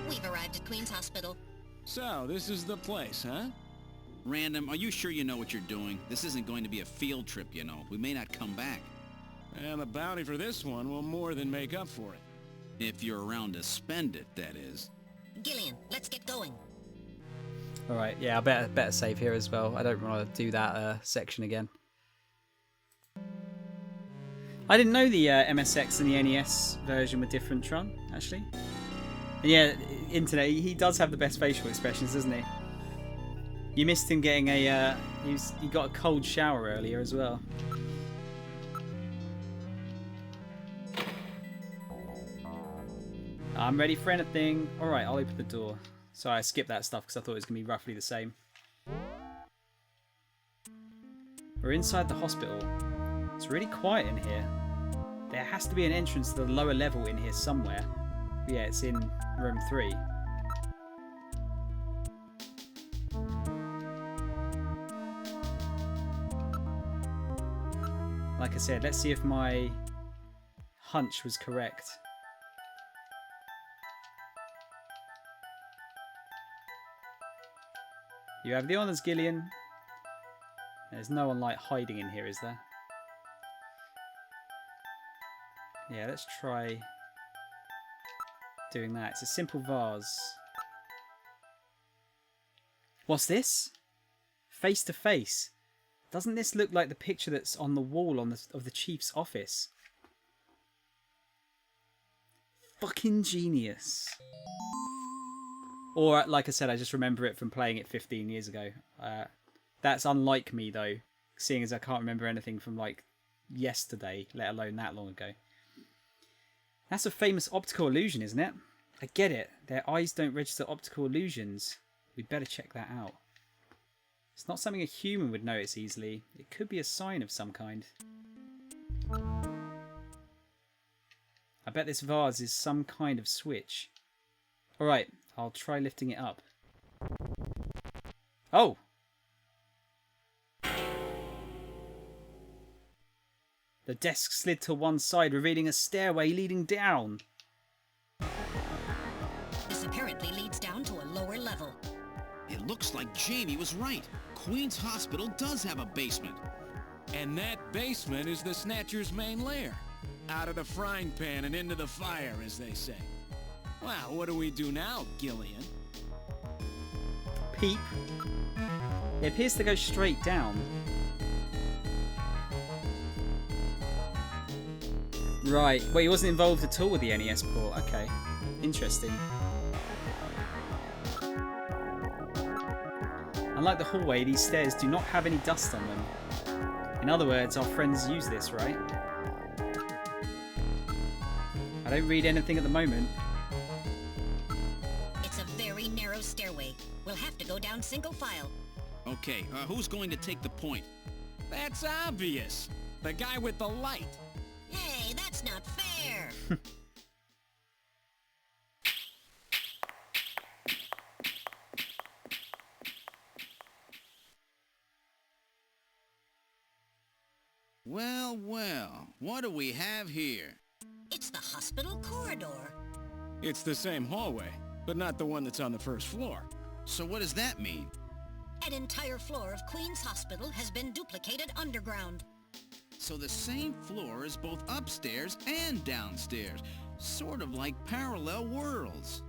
We've arrived at Queen's Hospital. So, this is the place, huh? Random, are you sure you know what you're doing? This isn't going to be a field trip, you know. We may not come back. And the bounty for this one will more than make up for it. If you're around to spend it, that is. Gillian, let's get going. Alright, yeah, I better save here as well. I don't want to do that section again. I didn't know the MSX and the NES version were different, Tron, actually. And yeah, Internet, he does have the best facial expressions, doesn't he? You missed him getting a... he got a cold shower earlier as well. I'm ready for anything. Alright, I'll open the door. Sorry, I skipped that stuff because I thought it was going to be roughly the same. We're inside the hospital. It's really quiet in here. There has to be an entrance to the lower level in here somewhere. Yeah, it's in room 3. Like I said, let's see if my hunch was correct. You have the honours, Gillian. There's no one like hiding in here, is there? Yeah, let's try doing that. It's a simple vase. What's this? Face to face. Doesn't this look like the picture that's on the wall of the chief's office? Fucking genius. Or, like I said, I just remember it from playing it 15 years ago. That's unlike me, though, seeing as I can't remember anything from, like, yesterday, let alone that long ago. That's a famous optical illusion, isn't it? I get it. Their eyes don't register optical illusions. We'd better check that out. It's not something a human would notice easily. It could be a sign of some kind. I bet this vase is some kind of switch. Alright, I'll try lifting it up. Oh! The desk slid to one side, revealing a stairway leading down. This apparently leads down to a lower level. It looks like Jamie was right. Queen's Hospital does have a basement. And that basement is the Snatcher's main lair. Out of the frying pan and into the fire, as they say. Well, what do we do now, Gillian? Peep. It appears to go straight down. Right. Well, he wasn't involved at all with the NES port. Okay. Interesting. Unlike the hallway, these stairs do not have any dust on them. In other words, our friends use this, right? I don't read anything at the moment. It's a very narrow stairway. We'll have to go down single file. Okay, who's going to take the point? That's obvious. The guy with the light. Hey, that's not fair! Well, well, what do we have here? It's the hospital corridor. It's the same hallway, but not the one that's on the first floor. So what does that mean? An entire floor of Queen's Hospital has been duplicated underground. So the same floor is both upstairs and downstairs, sort of like parallel worlds.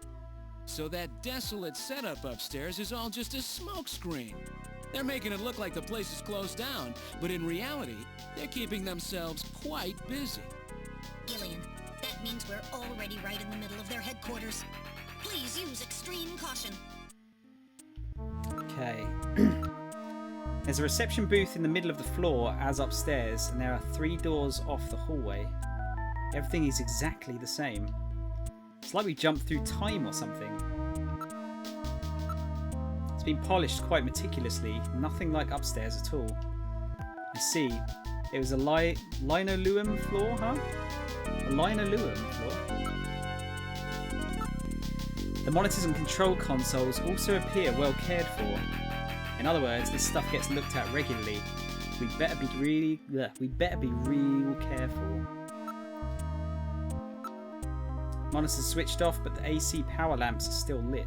So that desolate setup upstairs is all just a smokescreen. They're making it look like the place is closed down, but in reality, they're keeping themselves quite busy. Gillian, that means we're already right in the middle of their headquarters. Please use extreme caution. Okay. There's a reception booth in the middle of the floor as upstairs, and there are 3 doors off the hallway. Everything is exactly the same. It's like we jumped through time or something. It's been polished quite meticulously, nothing like upstairs at all. I see. It was a linoleum floor, huh? A linoleum floor. The monitors and control consoles also appear well cared for. In other words, this stuff gets looked at regularly. We better be real careful. Monitors switched off, but the AC power lamps are still lit.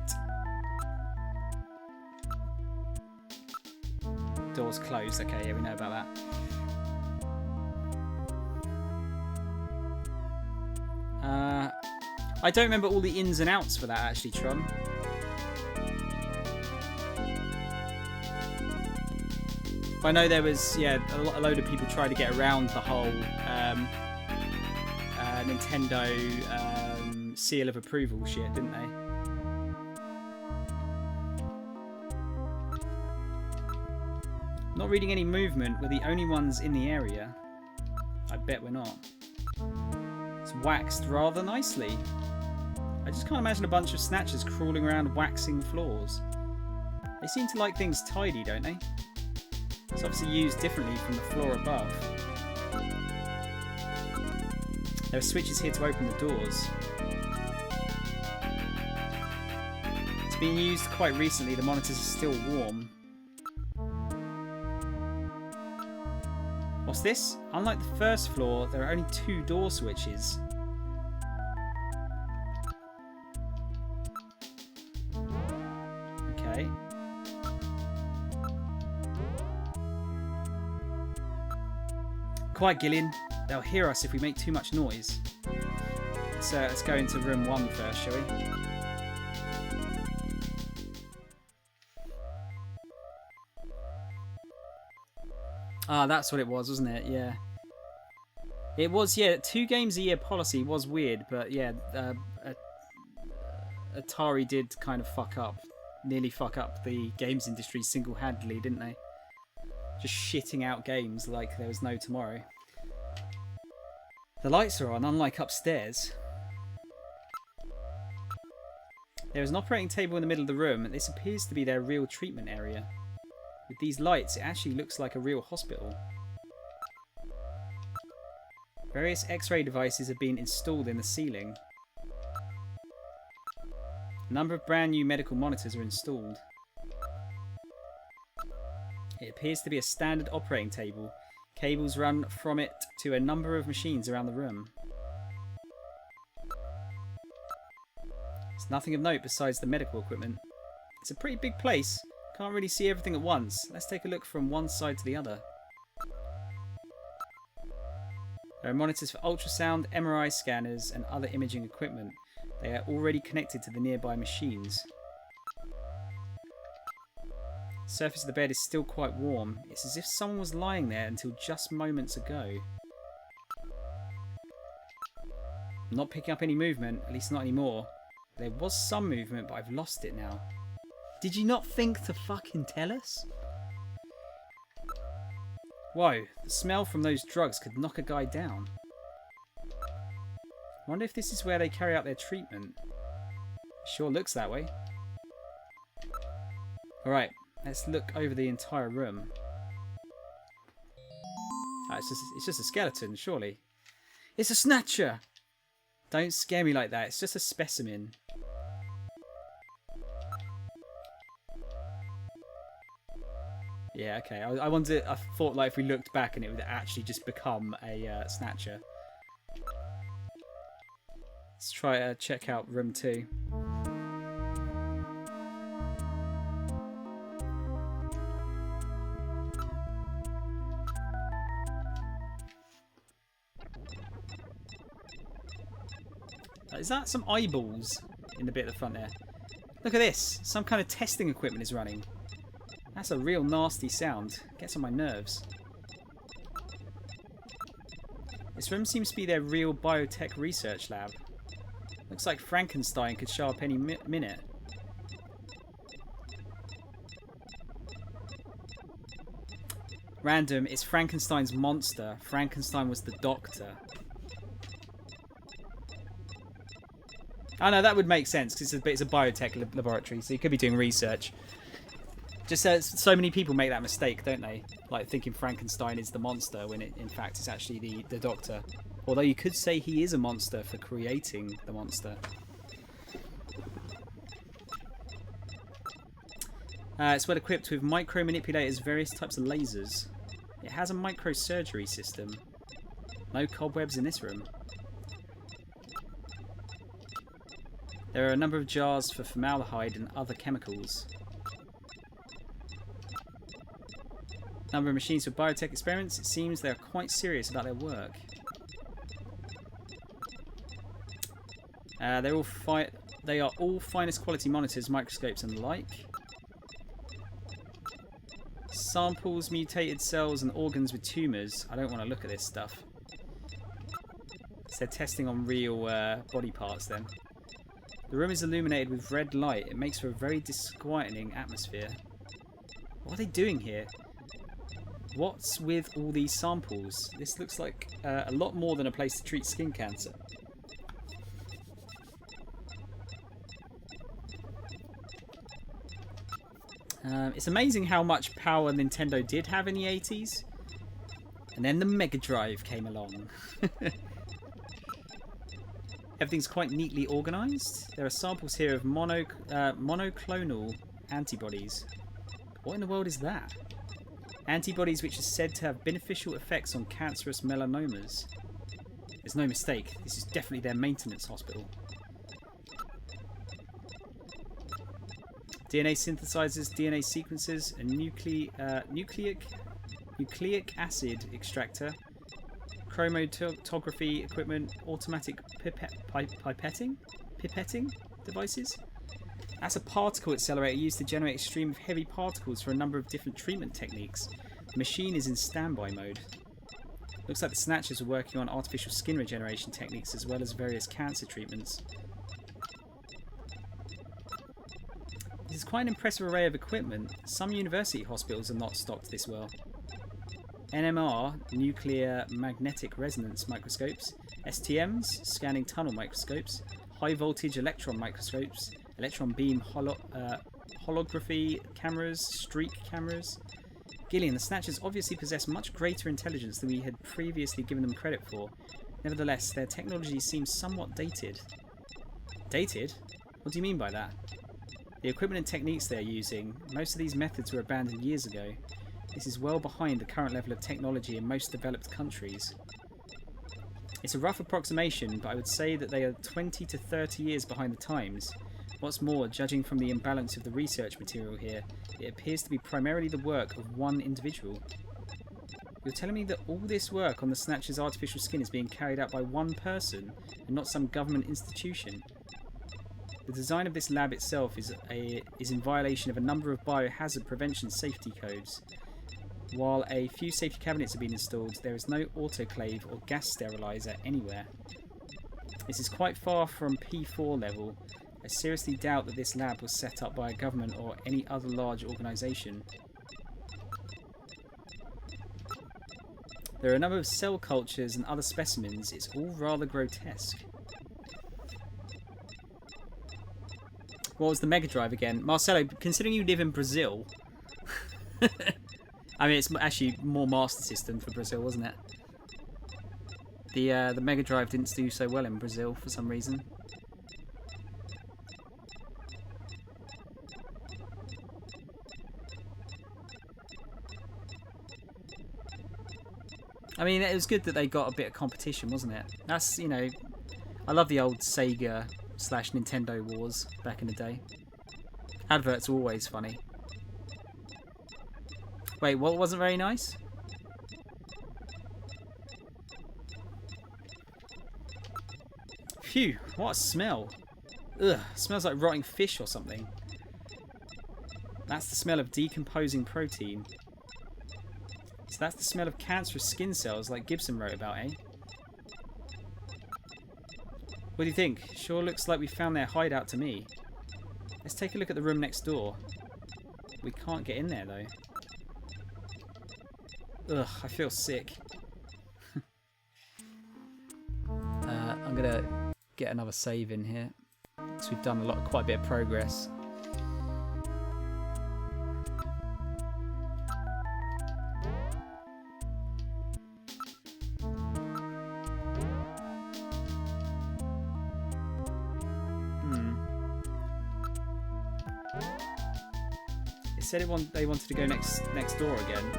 Doors closed. Okay, yeah, we know about that. I don't remember all the ins and outs for that, actually, Tron. I know there was, yeah, a load of people trying to get around the whole Nintendo seal of approval shit, didn't they? Not reading any movement. We're the only ones in the area. I bet we're not. It's waxed rather nicely. I just can't imagine a bunch of snatchers crawling around waxing floors. They seem to like things tidy, don't they? It's obviously used differently from the floor above. There are switches here to open the doors. It's been used quite recently. The monitors are still warm. What's this? Unlike the first floor, there are only 2 door switches. Okay. Quiet, Gillian. They'll hear us if we make too much noise. Let's go into room 1 first, shall we? Ah, that's what it was, wasn't it? Yeah. It was, yeah, 2 games a year policy was weird, but yeah, Atari did kind of nearly fuck up the games industry single-handedly, didn't they? Just shitting out games like there was no tomorrow. The lights are on, unlike upstairs. There is an operating table in the middle of the room, and this appears to be their real treatment area. With these lights, it actually looks like a real hospital. Various X-ray devices have been installed in the ceiling. A number of brand new medical monitors are installed. It appears to be a standard operating table. Cables run from it to a number of machines around the room. There's nothing of note besides the medical equipment. It's a pretty big place. Can't really see everything at once. Let's take a look from one side to the other. There are monitors for ultrasound, MRI scanners and other imaging equipment. They are already connected to the nearby machines. The surface of the bed is still quite warm. It's as if someone was lying there until just moments ago. I'm not picking up any movement, at least not anymore. There was some movement, but I've lost it now. Did you not think to fucking tell us? Whoa, the smell from those drugs could knock a guy down. I wonder if this is where they carry out their treatment. Sure looks that way. Alright, let's look over the entire room. Oh, it's just a skeleton, surely. It's a Snatcher! Don't scare me like that, it's just a specimen. Yeah, okay. I thought like if we looked back and it would actually just become a Snatcher. Let's try to check out room 2. Is that some eyeballs in the bit at the front there? Look at this. Some kind of testing equipment is running. That's a real nasty sound. Gets on my nerves. This room seems to be their real biotech research lab. Looks like Frankenstein could show up any minute. Random, it's Frankenstein's monster. Frankenstein was the doctor. Oh no, that would make sense because it's a biotech laboratory, so you could be doing research. Just so many people make that mistake, don't they? Like thinking Frankenstein is the monster when in fact it's actually the doctor. Although you could say he is a monster for creating the monster. It's well equipped with micro manipulators, various types of lasers. It has a microsurgery system. No cobwebs in this room. There are a number of jars for formaldehyde and other chemicals. Number of machines for biotech experiments. It seems they're quite serious about their work. They are all finest quality monitors, microscopes and the like. Samples, mutated cells and organs with tumours. I don't want to look at this stuff. So they're testing on real body parts then. The room is illuminated with red light. It makes for a very disquieting atmosphere. What are they doing here? What's with all these samples? This looks like a lot more than a place to treat skin cancer. It's amazing how much power Nintendo did have in the 80s. And then the Mega Drive came along. Everything's quite neatly organised. There are samples here of monoclonal antibodies. What in the world is that? Antibodies which are said to have beneficial effects on cancerous melanomas. There's no mistake. This is definitely their maintenance hospital. DNA synthesizers, DNA sequencers, a nucleic acid extractor, chromatography equipment, automatic pipetting devices. That's a particle accelerator used to generate a stream of heavy particles for a number of different treatment techniques. The machine is in standby mode. Looks like the Snatchers are working on artificial skin regeneration techniques as well as various cancer treatments. This is quite an impressive array of equipment. Some university hospitals are not stocked this well. NMR, nuclear magnetic resonance microscopes, STMs, scanning tunnel microscopes, high voltage electron microscopes, electron beam holography cameras, streak cameras. Gillian, the Snatchers obviously possess much greater intelligence than we had previously given them credit for. Nevertheless, their technology seems somewhat dated. Dated? What do you mean by that? The equipment and techniques they are using, most of these methods were abandoned years ago. This is well behind the current level of technology in most developed countries. It's a rough approximation, but I would say that they are 20 to 30 years behind the times. What's more, judging from the imbalance of the research material here, it appears to be primarily the work of one individual. You're telling me that all this work on the Snatcher's artificial skin is being carried out by one person, and not some government institution? The design of this lab itself is in violation of a number of biohazard prevention safety codes. While a few safety cabinets have been installed, there is no autoclave or gas sterilizer anywhere. This is quite far from P4 level. I seriously doubt that this lab was set up by a government or any other large organisation. There are a number of cell cultures and other specimens. It's all rather grotesque. What was the Mega Drive again? Marcelo, considering you live in Brazil... I mean, it's actually more Master System for Brazil, wasn't it? The Mega Drive didn't do so well in Brazil for some reason. I mean, it was good that they got a bit of competition, wasn't it? That's, you know... I love the old SEGA / Nintendo wars back in the day. Adverts were always funny. Wait, what wasn't very nice? Phew, what a smell. Ugh, smells like rotting fish or something. That's the smell of decomposing protein. So that's the smell of cancerous skin cells like Gibson wrote about, eh? What do you think? Sure looks like we found their hideout to me. Let's take a look at the room next door. We can't get in there though. Ugh, I feel sick. I'm gonna get another save in here, because we've done quite a bit of progress. It said they wanted to go next door again.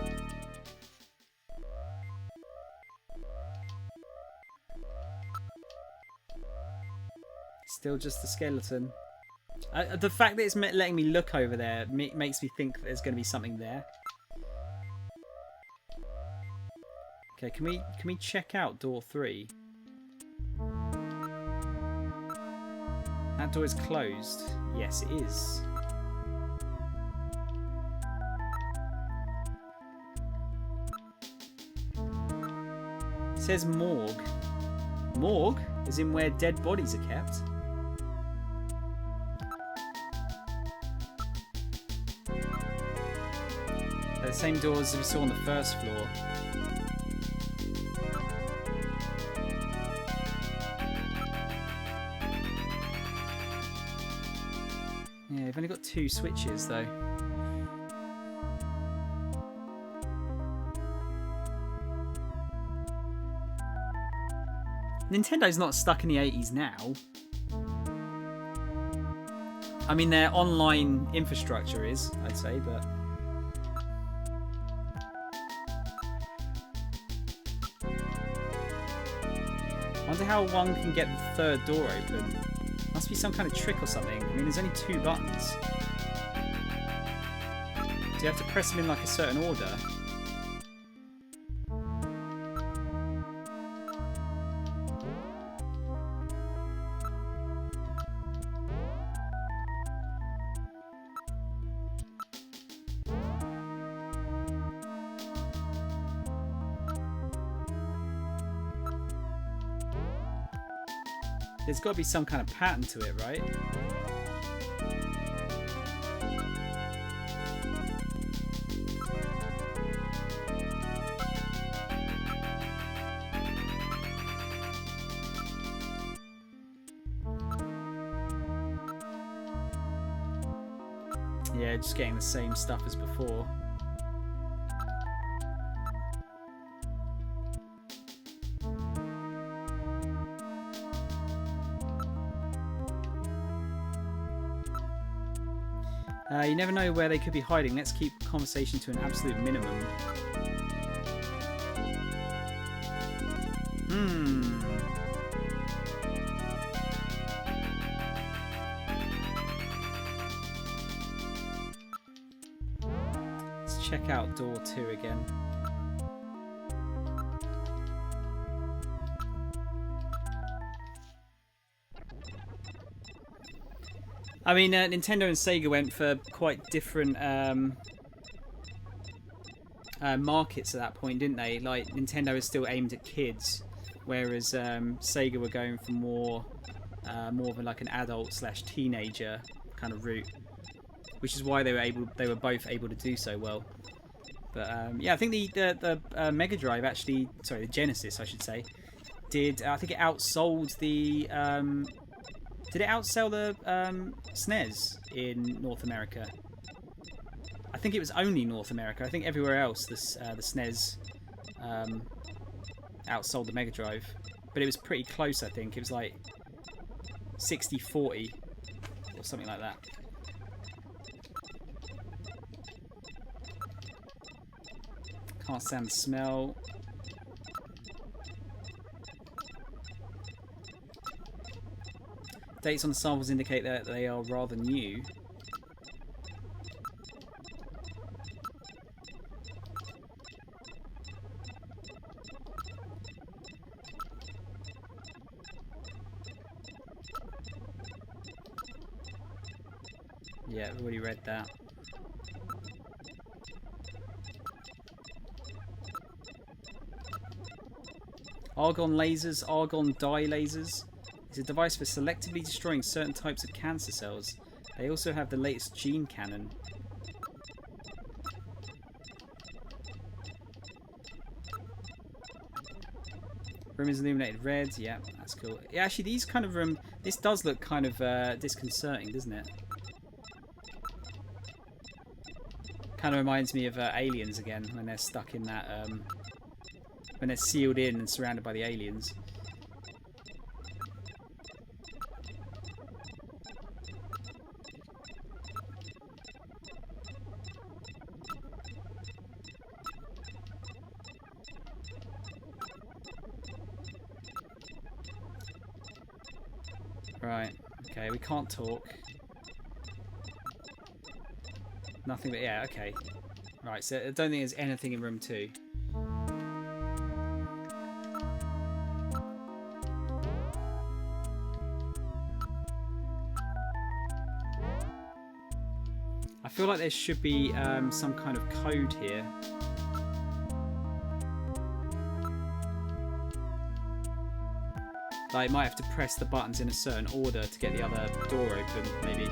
Still just the skeleton. The fact that it's letting me look over there makes me think that there's going to be something there. Okay, can we check out door 3? That door is closed. Yes, it is. It says morgue. Morgue? As in where dead bodies are kept? They're the same doors as we saw on the first floor. Yeah, they've only got 2 switches though. Nintendo's not stuck in the 80s now. I mean, their online infrastructure is, I'd say, but... I wonder how one can get the 3rd door open. Must be some kind of trick or something. I mean, there's only 2 buttons. Do you have to press them in like a certain order? There's got to be some kind of pattern to it, right? Yeah, just getting the same stuff as before. You never know where they could be hiding. Let's keep conversation to an absolute minimum. Let's check out door 2 again. I mean, Nintendo and SEGA went for quite different markets at that point, didn't they? Like, Nintendo was still aimed at kids, whereas SEGA were going for more of like an adult/teenager kind of route, which is why they were both able to do so well. But yeah, I think the Mega Drive actually, sorry, the Genesis, I should say, did I think it outsold the. Did it outsell the SNES in North America? I think it was only North America. I think everywhere else the SNES outsold the Mega Drive. But it was pretty close, I think. It was like 60-40 or something like that. Can't stand the smell. Dates on the samples indicate that they are rather new. Yeah, I've already read that. Argon lasers, argon dye lasers. It's a device for selectively destroying certain types of cancer cells. They also have the latest gene cannon. Room is illuminated red. Yeah, that's cool. Yeah, actually, these kind of this does look kind of disconcerting, doesn't it? Kind of reminds me of Aliens again, when they're stuck in that, when they're sealed in and surrounded by the aliens. Right, Okay, we can't talk. Nothing but... Yeah, okay. Right, so I don't think there's anything in room 2. I feel like there should be some kind of code here. Like, I might have to press the buttons in a certain order to get the other door open, maybe.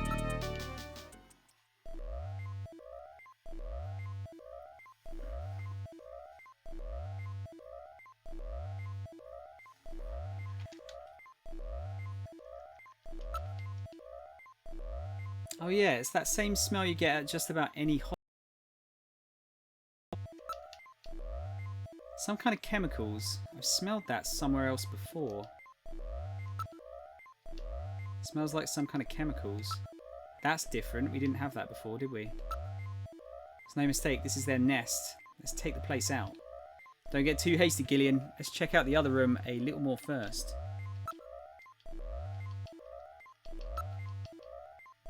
Oh yeah, it's that same smell you get at just about any some kind of chemicals. I've smelled that somewhere else before. Smells like some kind of chemicals. That's different. We didn't have that before, did we? It's no mistake. This is their nest. Let's take the place out. Don't get too hasty, Gillian. Let's check out the other room a little more first.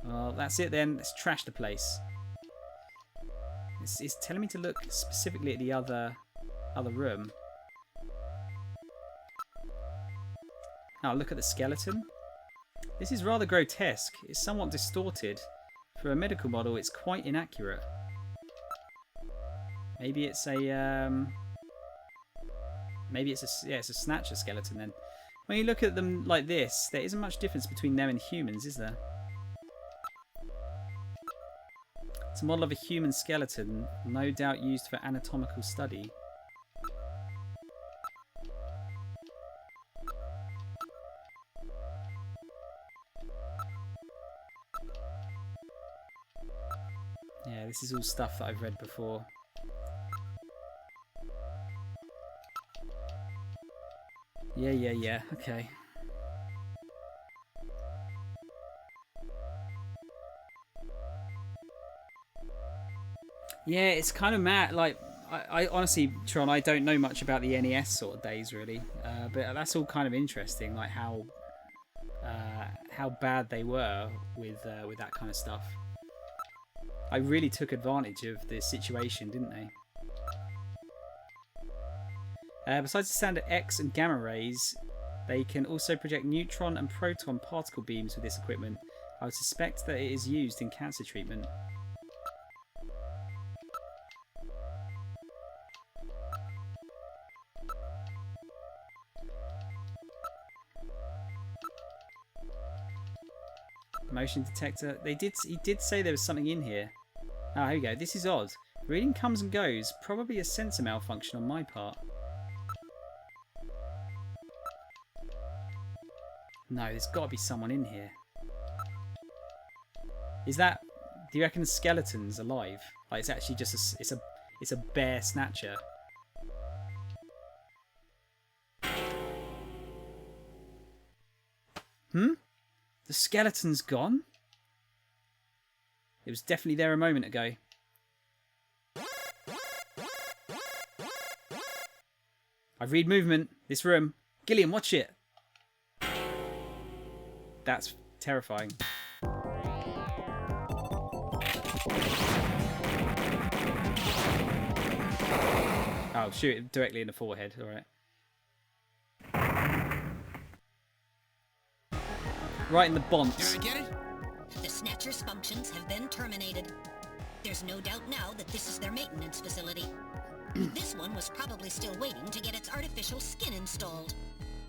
Well, that's it then. Let's trash the place. It's telling me to look specifically at the other room. Now look at the skeleton. This is rather grotesque. It's somewhat distorted. For a medical model, it's quite inaccurate. Maybe it's a it's a Snatcher skeleton then. When you look at them like this, there isn't much difference between them and humans, is there? It's a model of a human skeleton, no doubt used for anatomical study. Yeah, this is all stuff that I've read before. Yeah, okay. Yeah, it's kind of mad. Like, I honestly, Tron, I don't know much about the NES sort of days, really. But that's all kind of interesting, like how bad they were with that kind of stuff. I really took advantage of the situation, didn't they? Besides the standard X and gamma rays, they can also project neutron and proton particle beams with this equipment. I would suspect that it is used in cancer treatment. Motion detector. He did say there was something in here. Ah, here we go. This is odd. Reading comes and goes. Probably a sensor malfunction on my part. No, there's got to be someone in here. Is that? Do you reckon the skeleton's alive? Like it's actually just it's a bare Snatcher. The skeleton's gone? It was definitely there a moment ago. I read movement. This room. Gillian, watch it. That's terrifying. Oh, shoot it directly in the forehead. Alright. Right in the bonce. Did I get it? The Snatcher's functions have been terminated. There's no doubt now that this is their maintenance facility. This one was probably still waiting to get its artificial skin installed.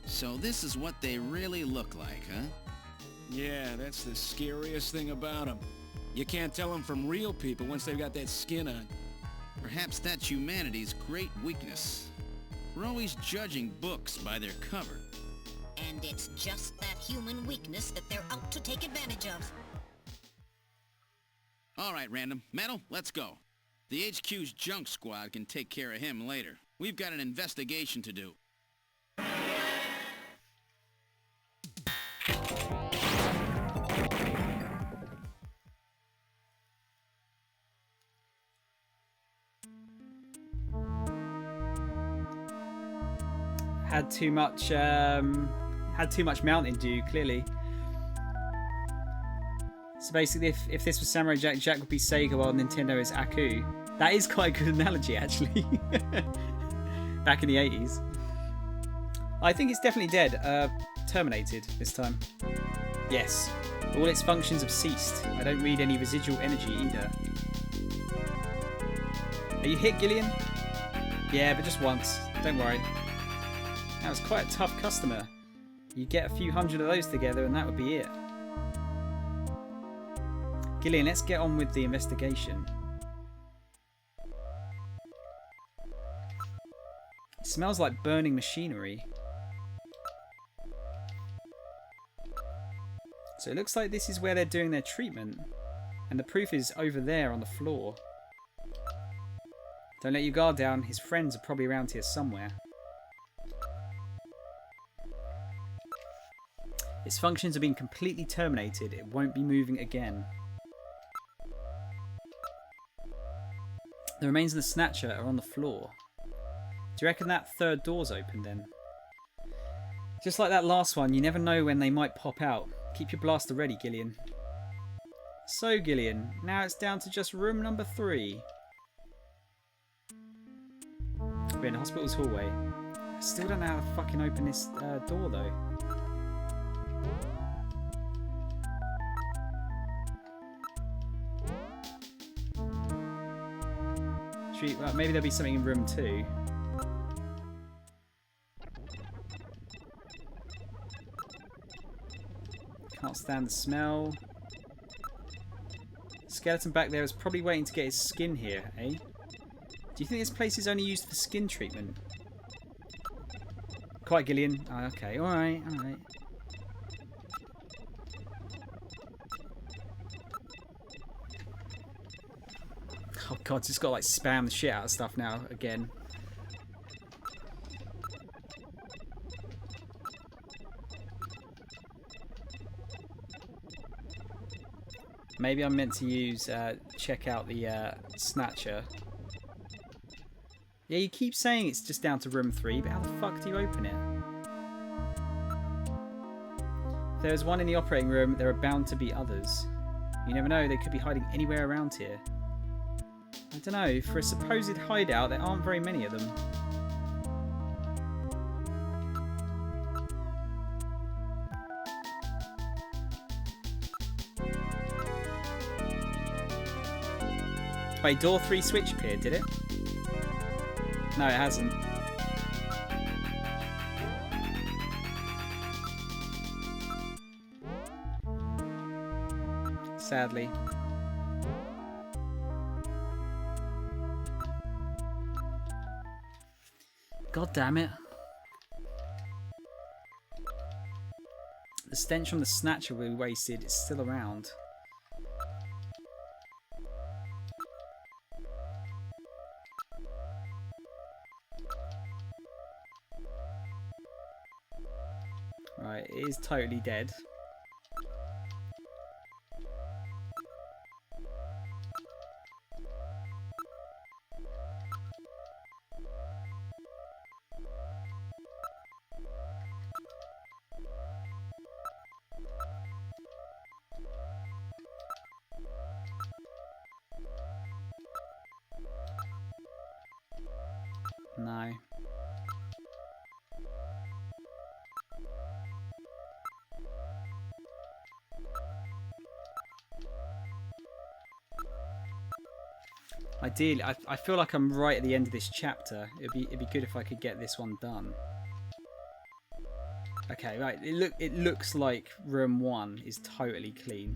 So this is what they really look like, huh? Yeah, that's the scariest thing about them. You can't tell them from real people once they've got that skin on. Perhaps that's humanity's great weakness. We're always judging books by their cover. And it's just that human weakness that they're out to take advantage of. All right, Random. Metal, let's go. The HQ's junk squad can take care of him later. We've got an investigation to do. Had too much Mountain Dew, clearly. So basically, if this was Samurai Jack, Jack would be Sega while Nintendo is Aku. That is quite a good analogy, actually. Back in the 80s. I think it's definitely dead. Terminated this time. Yes. All its functions have ceased. I don't read any residual energy either. Are you hit, Gillian? Yeah, but just once. Don't worry. That was quite a tough customer. You get a few hundred of those together and that would be it. Gillian, let's get on with the investigation. It smells like burning machinery. So it looks like this is where they're doing their treatment. And the proof is over there on the floor. Don't let your guard down. His friends are probably around here somewhere. Its functions have been completely terminated. It won't be moving again. The remains of the Snatcher are on the floor. Do you reckon that third door's open then? Just like that last one, you never know when they might pop out. Keep your blaster ready, Gillian. So, Gillian, now it's down to just room number 3. We're in the hospital's hallway. I still don't know how to fucking open this door, though. Well, maybe there'll be something in room 2. Can't stand the smell. Skeleton back there is probably waiting to get his skin here, eh? Do you think this place is only used for skin treatment? Quite, Gillian. Oh, okay, alright, alright. Oh god, just got to like spam the shit out of stuff now again. Maybe I'm meant to use check out the Snatcher. Yeah, you keep saying it's just down to room 3, but how the fuck do you open it? If there's one in the operating room, there are bound to be others. You never know, they could be hiding anywhere around here. I don't know, for a supposed hideout, there aren't very many of them. Wait, door 3 switch appeared, did it? No, it hasn't. Sadly. God damn it. The stench from the Snatcher we wasted is still around. Right, it is totally dead. No. Ideally, I feel like I'm right at the end of this chapter. It'd be good if I could get this one done. Okay, right. It looks like room 1 is totally clean.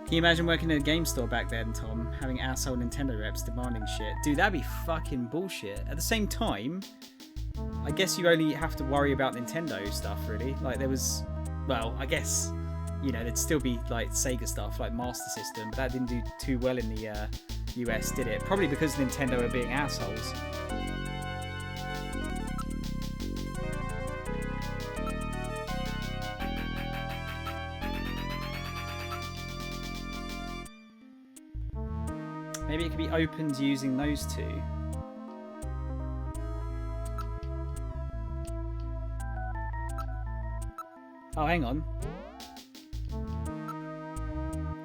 Can you imagine working in a game store back then, Tom? Having asshole Nintendo reps demanding shit. Dude, that'd be fucking bullshit. At the same time, I guess you only have to worry about Nintendo stuff, really. Like, there was... Well, I guess... You know, there'd still be, like, SEGA stuff, like Master System, but that didn't do too well in the US, did it? Probably because Nintendo are being assholes. Maybe it could be opened using those two. Oh, hang on.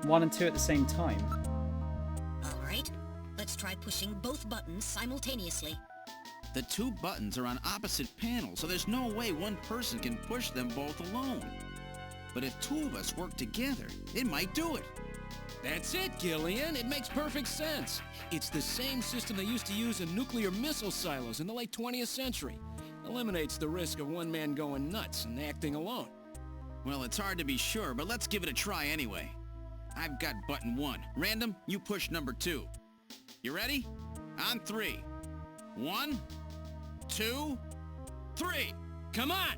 1 and 2 at the same time. Alright, let's try pushing both buttons simultaneously. The 2 buttons are on opposite panels, so there's no way one person can push them both alone. But if 2 of us work together, it might do it. That's it, Gillian. It makes perfect sense. It's the same system they used to use in nuclear missile silos in the late 20th century. Eliminates the risk of one man going nuts and acting alone. Well, it's hard to be sure, but let's give it a try anyway. I've got button 1. Random, you push number 2. You ready? On 3. 1, 2, 3. Come on!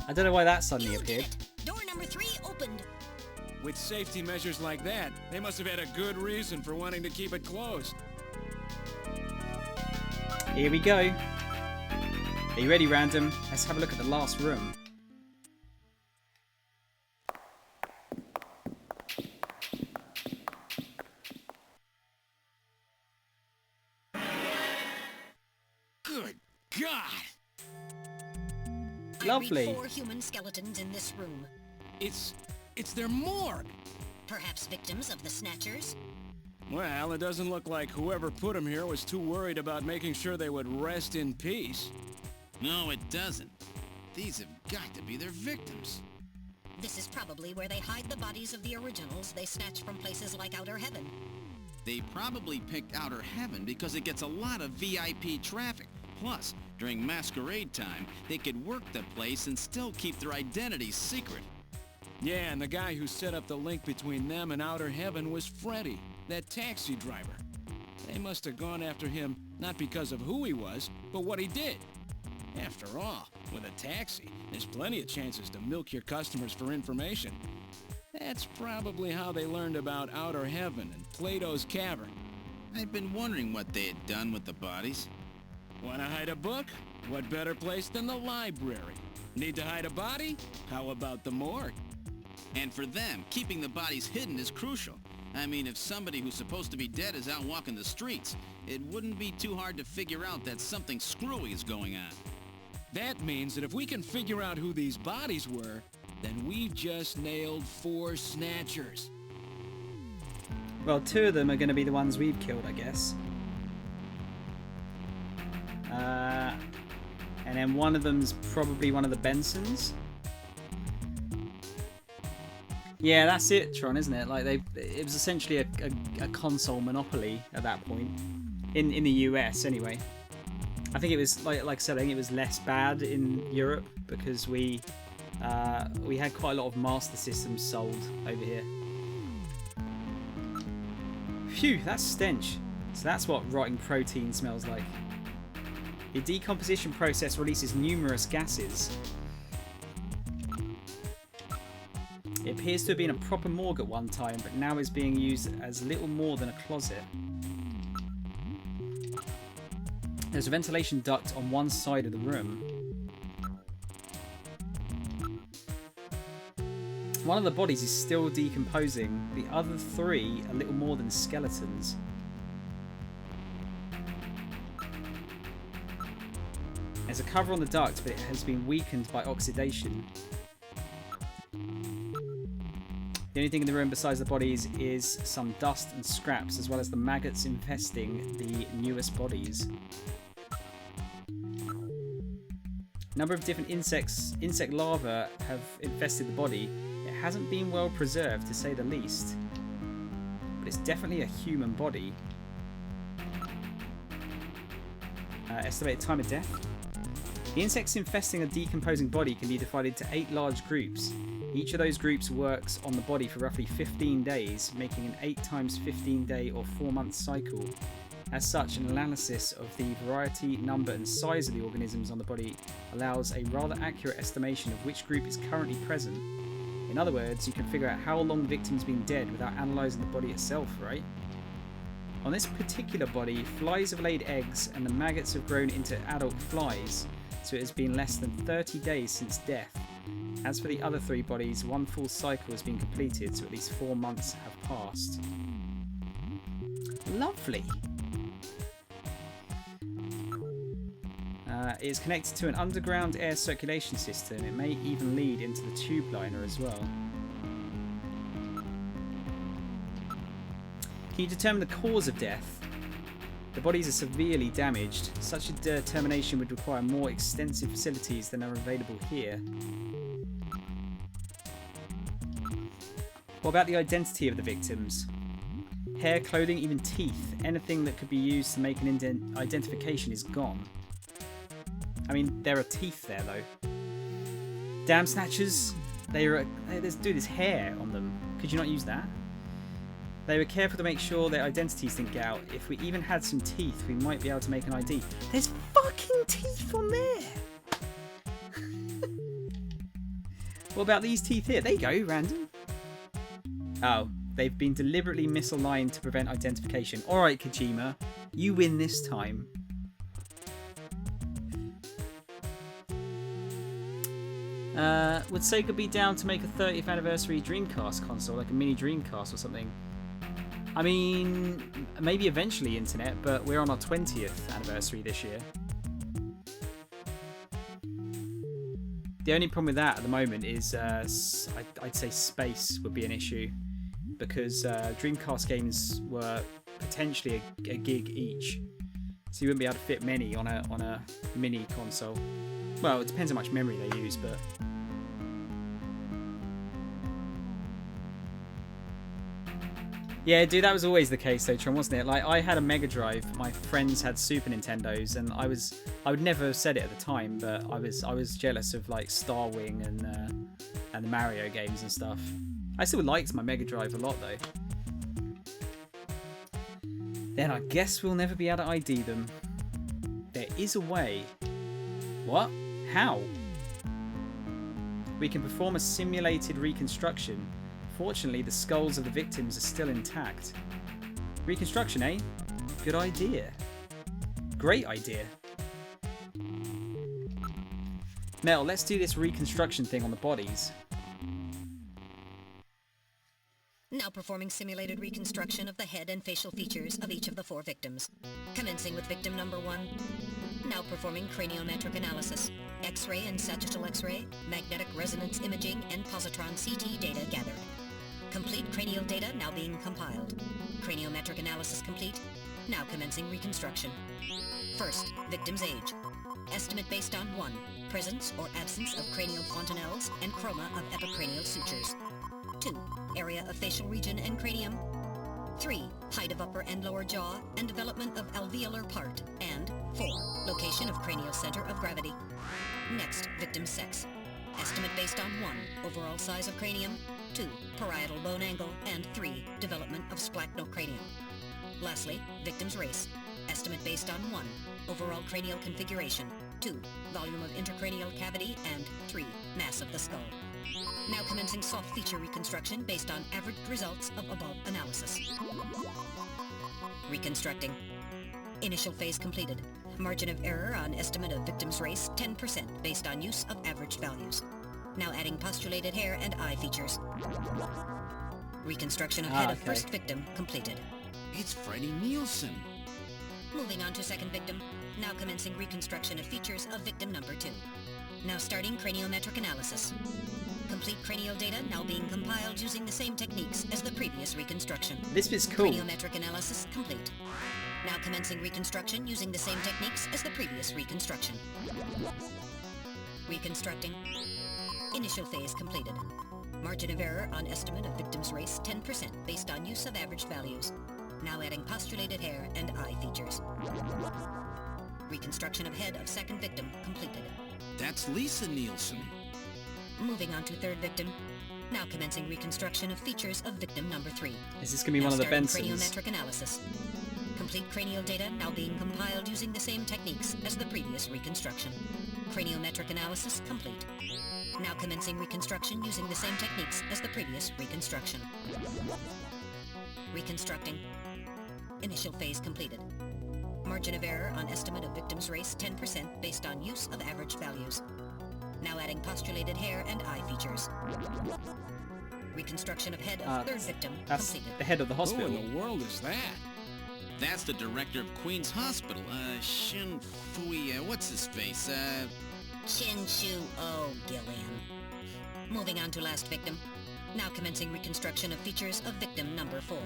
I don't know why that suddenly You did appeared. it! Door number 3 opened. With safety measures like that, they must have had a good reason for wanting to keep it closed. Here we go. Are you ready, Random? Let's have a look at the last room. Good God! Lovely. I read 4 human skeletons in this room. It's their morgue! Perhaps victims of the Snatchers? Well, it doesn't look like whoever put them here was too worried about making sure they would rest in peace. No, it doesn't. These have got to be their victims. This is probably where they hide the bodies of the originals they snatch from places like Outer Heaven. They probably picked Outer Heaven because it gets a lot of VIP traffic. Plus, during masquerade time, they could work the place and still keep their identities secret. Yeah, and the guy who set up the link between them and Outer Heaven was Freddy, that taxi driver. They must have gone after him not because of who he was, but what he did. After all, with a taxi, there's plenty of chances to milk your customers for information. That's probably how they learned about Outer Heaven and Plato's Cavern. I've been wondering what they had done with the bodies. Want to hide a book? What better place than the library? Need to hide a body? How about the morgue? And for them, keeping the bodies hidden is crucial. I mean, if somebody who's supposed to be dead is out walking the streets, it wouldn't be too hard to figure out that something screwy is going on. That means that if we can figure out who these bodies were, then we've just nailed 4 Snatchers. Well, 2 of them are going to be the ones we've killed, I guess. And then one of them's probably one of the Bensons. Yeah, that's it, Tron, isn't it? Like it was essentially a console monopoly at that point in the US, anyway. I think it was like I said, I think it was less bad in Europe because we had quite a lot of Master Systems sold over here. Phew, that's stench. So that's what rotting protein smells like. The decomposition process releases numerous gases. It appears to have been a proper morgue at one time, but now is being used as little more than a closet. There's a ventilation duct on one side of the room. One of the bodies is still decomposing, the other 3 are little more than skeletons. There's a cover on the duct, but it has been weakened by oxidation. The only thing in the room besides the bodies is some dust and scraps, as well as the maggots infesting the newest bodies. A number of different insect larvae have infested the body. It hasn't been well preserved, to say the least. But it's definitely a human body. Estimated time of death. The insects infesting a decomposing body can be divided into 8 large groups. Each of those groups works on the body for roughly 15 days, making an 8 times 15 day or 4-month cycle. As such, an analysis of the variety, number and size of the organisms on the body allows a rather accurate estimation of which group is currently present. In other words, you can figure out how long the victim's been dead without analysing the body itself, right? On this particular body, flies have laid eggs and the maggots have grown into adult flies, so it has been less than 30 days since death. As for the other 3 bodies, 1 full cycle has been completed, so at least 4 months have passed. Lovely! It is connected to an underground air circulation system. It may even lead into the tube liner as well. Can you determine the cause of death? The bodies are severely damaged. Such a determination would require more extensive facilities than are available here. What about the identity of the victims? Hair, clothing, even teeth. Anything that could be used to make an identification is gone. I mean, there are teeth there though. Damn snatchers. There's hair on them. Could you not use that? They were careful to make sure their identities didn't get out. If we even had some teeth, we might be able to make an ID. There's fucking teeth on there! What about these teeth here? There you go, random. Oh, they've been deliberately misaligned to prevent identification. Alright, Kojima, you win this time. Would Sega be down to make a 30th anniversary Dreamcast console, like a mini Dreamcast or something? I mean, maybe eventually, Internet, but we're on our 20th anniversary this year. The only problem with that at the moment is I'd say space would be an issue, because Dreamcast games were potentially a gig each, so you wouldn't be able to fit many on a mini console. Well, it depends how much memory they use, but... Yeah, dude, that was always the case though, Tron, wasn't it? Like, I had a Mega Drive, my friends had Super Nintendos, and I would never have said it at the time, but I was jealous of like Star Wing and the Mario games and stuff. I still liked my Mega Drive a lot though. Then I guess we'll never be able to ID them. There is a way. What? How? We can perform a simulated reconstruction. Fortunately, the skulls of the victims are still intact. Reconstruction, eh? Good idea. Great idea. Mel, let's do this reconstruction thing on the bodies. Now performing simulated reconstruction of the head and facial features of each of the 4 victims. Commencing with victim number 1. Now performing craniometric analysis. X-ray and sagittal X-ray, magnetic resonance imaging, and positron CT data gathered. Complete cranial data now being compiled. Craniometric analysis complete. Now commencing reconstruction. First, victim's age. Estimate based on 1. Presence or absence of cranial fontanelles and chroma of epicranial sutures. 2. Area of facial region and cranium. 3. Height of upper and lower jaw and development of alveolar part. And 4. Location of cranial center of gravity. Next, victim's sex. Estimate based on 1. Overall size of cranium. 2. Parietal bone angle. And 3. Development of splachnocranium. Lastly, victim's race. Estimate based on 1. Overall cranial configuration. 2. Volume of intracranial cavity. And 3. Mass of the skull. Now commencing soft feature reconstruction based on averaged results of above analysis. Reconstructing. Initial phase completed. Margin of error on estimate of victim's race 10% based on use of averaged values. Now adding postulated hair and eye features. Reconstruction of head of first victim completed. It's Freddie Nielsen. Moving on to second victim. Now commencing reconstruction of features of victim number 2. Now starting craniometric analysis. Complete cranial data now being compiled using the same techniques as the previous reconstruction. This bit's cool. Craniometric analysis complete. Now commencing reconstruction using the same techniques as the previous reconstruction. Reconstructing. Initial phase completed. Margin of error on estimate of victim's race 10% based on use of averaged values. Now adding postulated hair and eye features. Reconstruction of head of second victim completed. That's Lisa Nielsen. Moving on to third victim. Now commencing reconstruction of features of victim number 3. Is this going to be one of the Bensons? Craniometric analysis. Complete cranial data now being compiled using the same techniques as the previous reconstruction. Craniometric analysis complete. Now commencing reconstruction using the same techniques as the previous reconstruction. Reconstructing. Initial phase completed. Margin of error on estimate of victim's race 10% based on use of average values. Now adding postulated hair and eye features. Reconstruction of head of third victim That's completed. the head of the Who hospital. in the world is that? That's the director of Queen's Hospital, Shin Fui, what's his face, Chin Shu O, Gillian. Moving on to last victim. Now commencing reconstruction of features of victim number 4.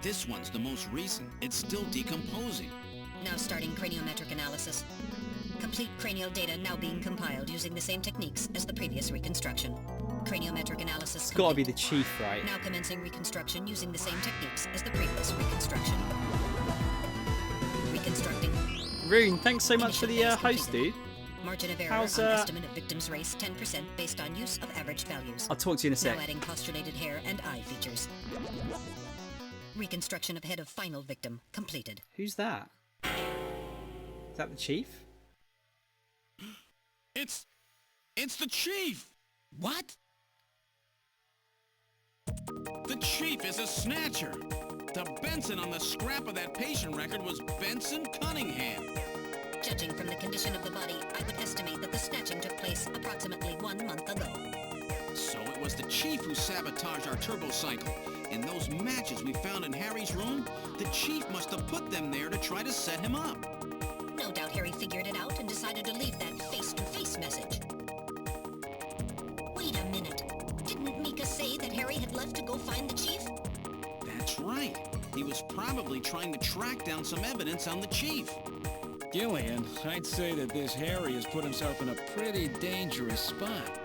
This one's the most recent. It's still decomposing. Now starting craniometric analysis. Complete cranial data now being compiled using the same techniques as the previous reconstruction. Craniometric analysis It's got to be the chief, right? Now commencing reconstruction using the same techniques as the previous reconstruction. Reconstructing. Rune, thanks so much for the Initial phase host, completed. dude. Margin of error How's, on estimate of victim's race 10% based on use of average values. I'll talk to you in a sec. Now adding postulated hair and eye features. Reconstruction of head of final victim completed. Who's that? Is that the chief? It's the chief! What? The chief is a snatcher! The Benson on the scrap of that patient record was Benson Cunningham. Judging from the condition of the body, I would estimate that the snatching took place approximately 1 month ago. So it was the chief who sabotaged our turbo cycle. And those matches we found in Harry's room, the chief must have put them there to try to set him up. No doubt Harry figured it out and decided to leave that face-to-face message. Wait a minute. Didn't Mika say that Harry had left to go find the chief? That's right. He was probably trying to track down some evidence on the chief. Gillian, I'd say that this Harry has put himself in a pretty dangerous spot.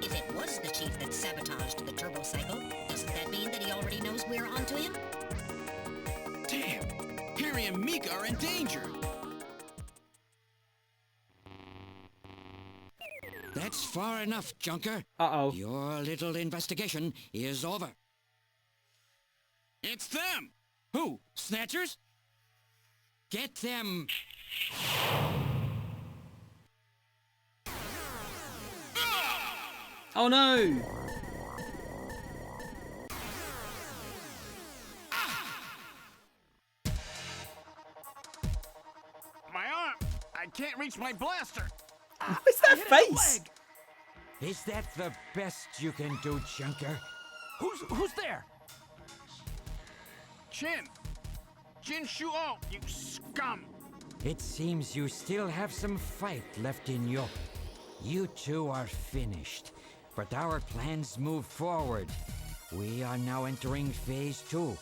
If it was the chief that sabotaged the turbo cycle, doesn't that mean that he already knows we're onto him? Damn! Harry and Mika are in danger! That's far enough, Junker. Uh-oh. Your little investigation is over. It's them! Who? Snatchers? Get them! Oh no! My arm! I can't reach my blaster! What's that face? Is that the best you can do, Junker? Who's there? Jin Shuo, you scum! It seems you still have some fight left in you. You two are finished, but our plans move forward. We are now entering Phase 2.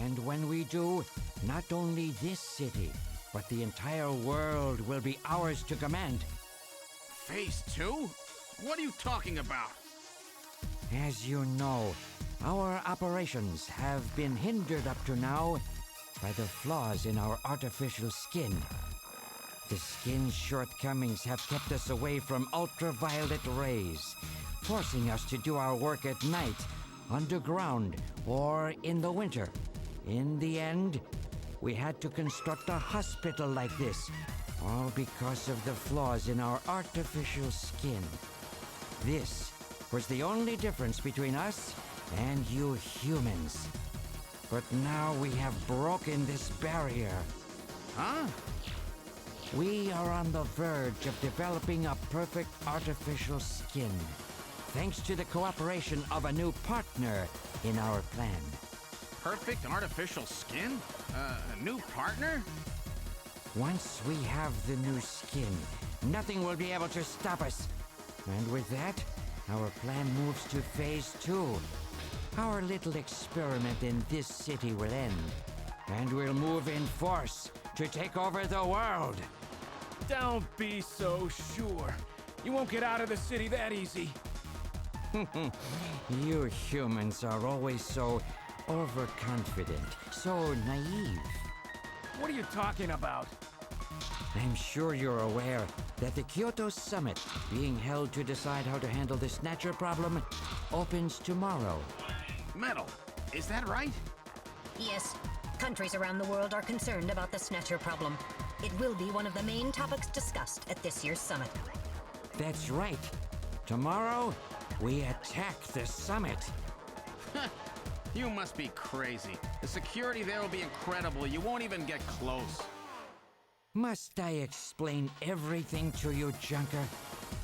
And when we do, not only this city, but the entire world will be ours to command. Phase 2? What are you talking about? As you know, our operations have been hindered up to now by the flaws in our artificial skin. The skin's shortcomings have kept us away from ultraviolet rays, forcing us to do our work at night, underground, or in the winter. In the end, we had to construct a hospital like this, all because of the flaws in our artificial skin. This was the only difference between us and you humans. But now we have broken this barrier. Huh? We are on the verge of developing a perfect artificial skin, thanks to the cooperation of a new partner in our plan. Perfect artificial skin? A new partner? Once we have the new skin, nothing will be able to stop us. And with that, our plan moves to Phase 2. Our little experiment in this city will end, and we'll move in force to take over the world. Don't be so sure. You won't get out of the city that easy. You humans are always so overconfident, so naive. What are you talking about? I'm sure you're aware that the Kyoto Summit, being held to decide how to handle the Snatcher problem, opens tomorrow. Metal, is that right? Yes. Countries around the world are concerned about the Snatcher problem. It will be one of the main topics discussed at this year's summit. That's right. Tomorrow, we attack the summit. You must be crazy. The security there will be incredible. You won't even get close. Must I explain everything to you, Junker?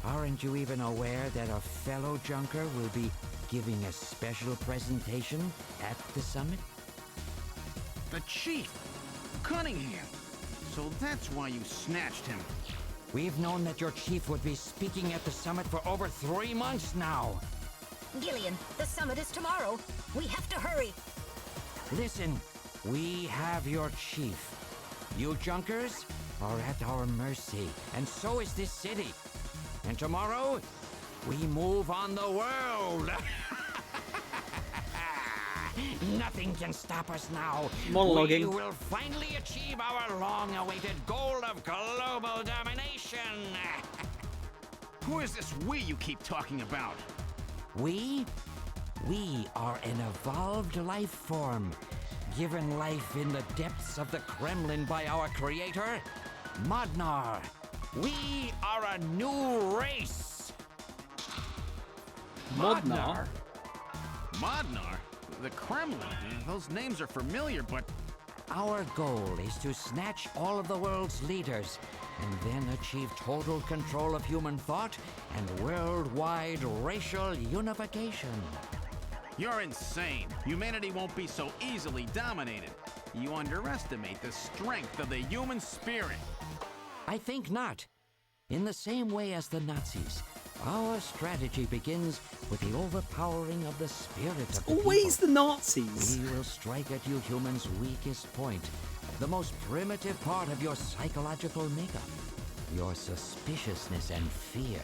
Aren't you even aware that a fellow Junker will be giving a special presentation at the summit? The chief! Cunningham! So that's why you snatched him. We've known that your chief would be speaking at the summit for over 3 months now. Gillian, the summit is tomorrow. We have to hurry. Listen, we have your chief. You junkers are at our mercy, and so is this city. And tomorrow, we move on the world. Nothing can stop us now. Monologuing. We will finally achieve our long-awaited goal of global domination. Who is this we you keep talking about? We are an evolved life form, given life in the depths of the Kremlin by our creator, Modnar. We are a new race. Modnar? Modnar? The Kremlin? Those names are familiar, but... Our goal is to snatch all of the world's leaders and then achieve total control of human thought and worldwide racial unification. You're insane. Humanity won't be so easily dominated. You underestimate the strength of the human spirit. I think not. In the same way as the Nazis, our strategy begins with the overpowering of the spirit of the Always people. the Nazis. We will strike at you humans' weakest point, the most primitive part of your psychological makeup, your suspiciousness and fear.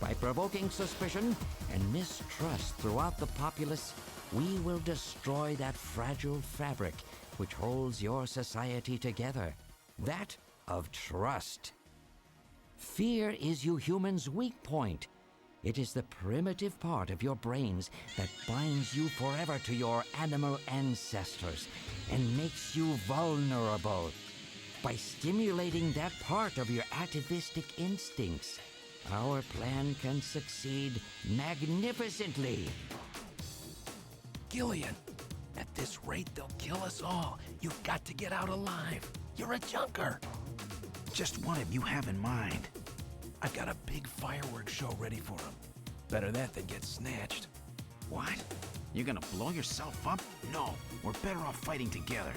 By provoking suspicion and mistrust throughout the populace, we will destroy that fragile fabric which holds your society together, that of trust. Fear is you humans' weak point. It is the primitive part of your brains that binds you forever to your animal ancestors and makes you vulnerable. By stimulating that part of your atavistic instincts, our plan can succeed magnificently. Gillian, at this rate, they'll kill us all. You've got to get out alive. You're a junker. Just what have you have in mind? I've got a big fireworks show ready for them. Better that than get snatched. What? You're gonna blow yourself up? No, we're better off fighting together.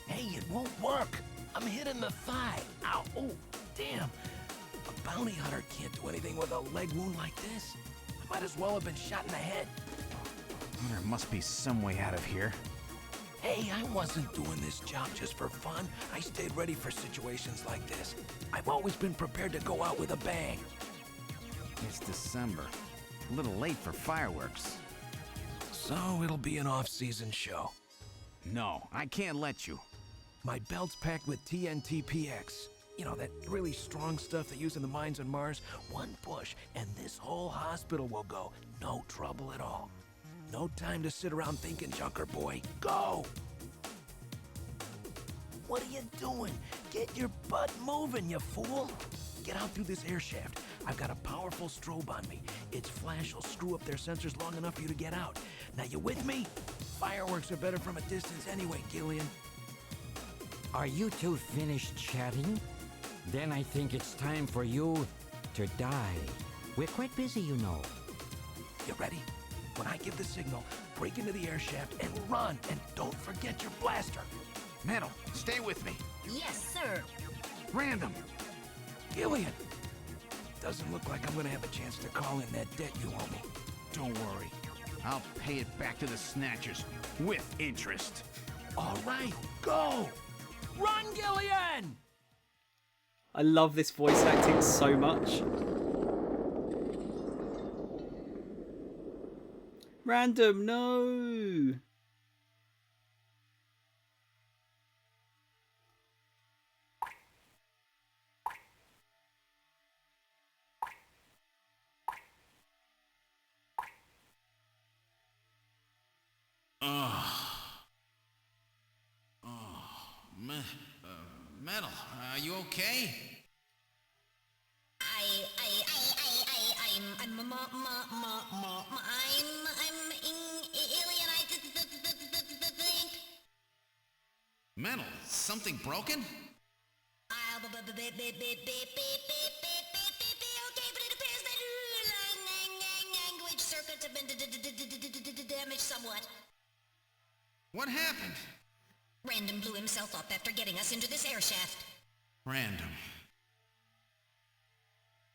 Hey, it won't work. I'm hit in the thigh. Ow, oh, damn. A bounty hunter can't do anything with a leg wound like this. I might as well have been shot in the head. There must be some way out of here. Hey, I wasn't doing this job just for fun. I stayed ready for situations like this. I've always been prepared to go out with a bang. It's December. A little late for fireworks. So it'll be an off-season show. No, I can't let you. My belt's packed with TNT-PX. You know, that really strong stuff they use in the mines on Mars. One push, and this whole hospital will go. No trouble at all. No time to sit around thinking, Junker boy. Go! What are you doing? Get your butt moving, you fool! Get out through this air shaft. I've got a powerful strobe on me. Its flash will screw up their sensors long enough for you to get out. Now, you with me? Fireworks are better from a distance anyway, Gillian. Are you two finished chatting? Then I think it's time for you to die. We're quite busy, you know. You ready? When I give the signal, break into the air shaft and run, and don't forget your blaster. Metal, stay with me. Yes, sir. Random. Gillian! Doesn't look like I'm gonna have a chance to call in that debt you owe me. Don't worry. I'll pay it back to the Snatchers with interest. All right, go! Run, Gillian! I love this voice acting so much. Random, no! Metal, are you okay? Metal, something broken? Language circuits have been damaged somewhat. What happened? Random blew himself up after getting us into this air shaft. Random.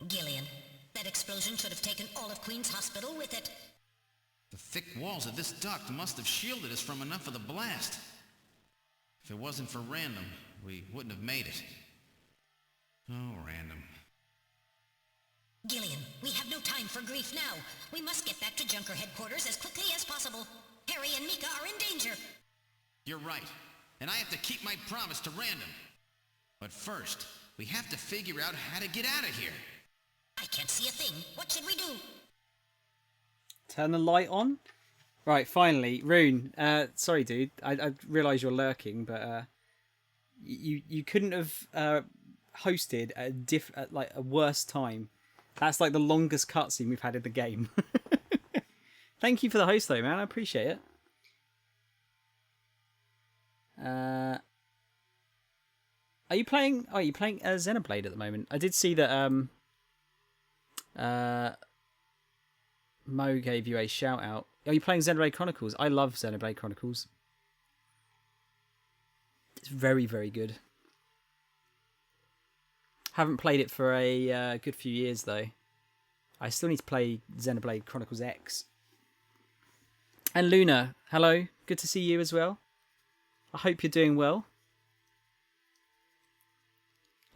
Gillian, that explosion should have taken all of Queen's Hospital with it. The thick walls of this duct must have shielded us from enough of the blast. If it wasn't for Random, we wouldn't have made it. Oh, Random. Gillian, we have no time for grief now. We must get back to Junker headquarters as quickly as possible. Harry and Mika are in danger. You're right. And I have to keep my promise to Random. But first, we have to figure out how to get out of here. I can't see a thing. What should we do? Turn the light on. Right, finally, Rune. Sorry, dude. I realise you're lurking, but you couldn't have hosted at a worse time. That's like the longest cutscene we've had in the game. Thank you for the host, though, man. I appreciate it. Are you playing? Oh, are you playing Xenoblade at the moment? I did see that. Mo gave you a shout out. Are you playing Xenoblade Chronicles? I love Xenoblade Chronicles. It's very, very good. Haven't played it for a good few years though. I still need to play Xenoblade Chronicles X. And Luna, hello. Good to see you as well. I hope you're doing well.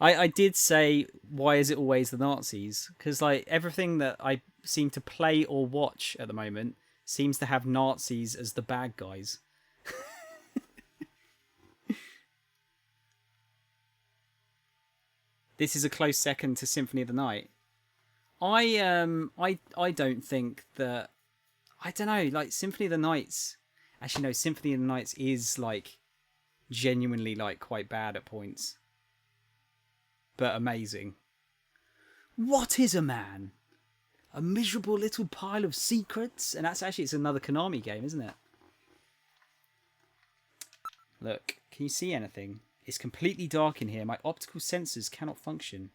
I did say, why is it always the Nazis? Because like everything that I seem to play or watch at the moment seems to have Nazis as the bad guys. This is a close second to Symphony of the Night. I don't think that, I don't know, like Symphony of the Night's, actually no, Symphony of the Nights is like genuinely like quite bad at points. But amazing. What is a man? A miserable little pile of secrets? And that's actually, it's another Konami game, isn't it? Look, can you see anything? It's completely dark in here. My optical sensors cannot function.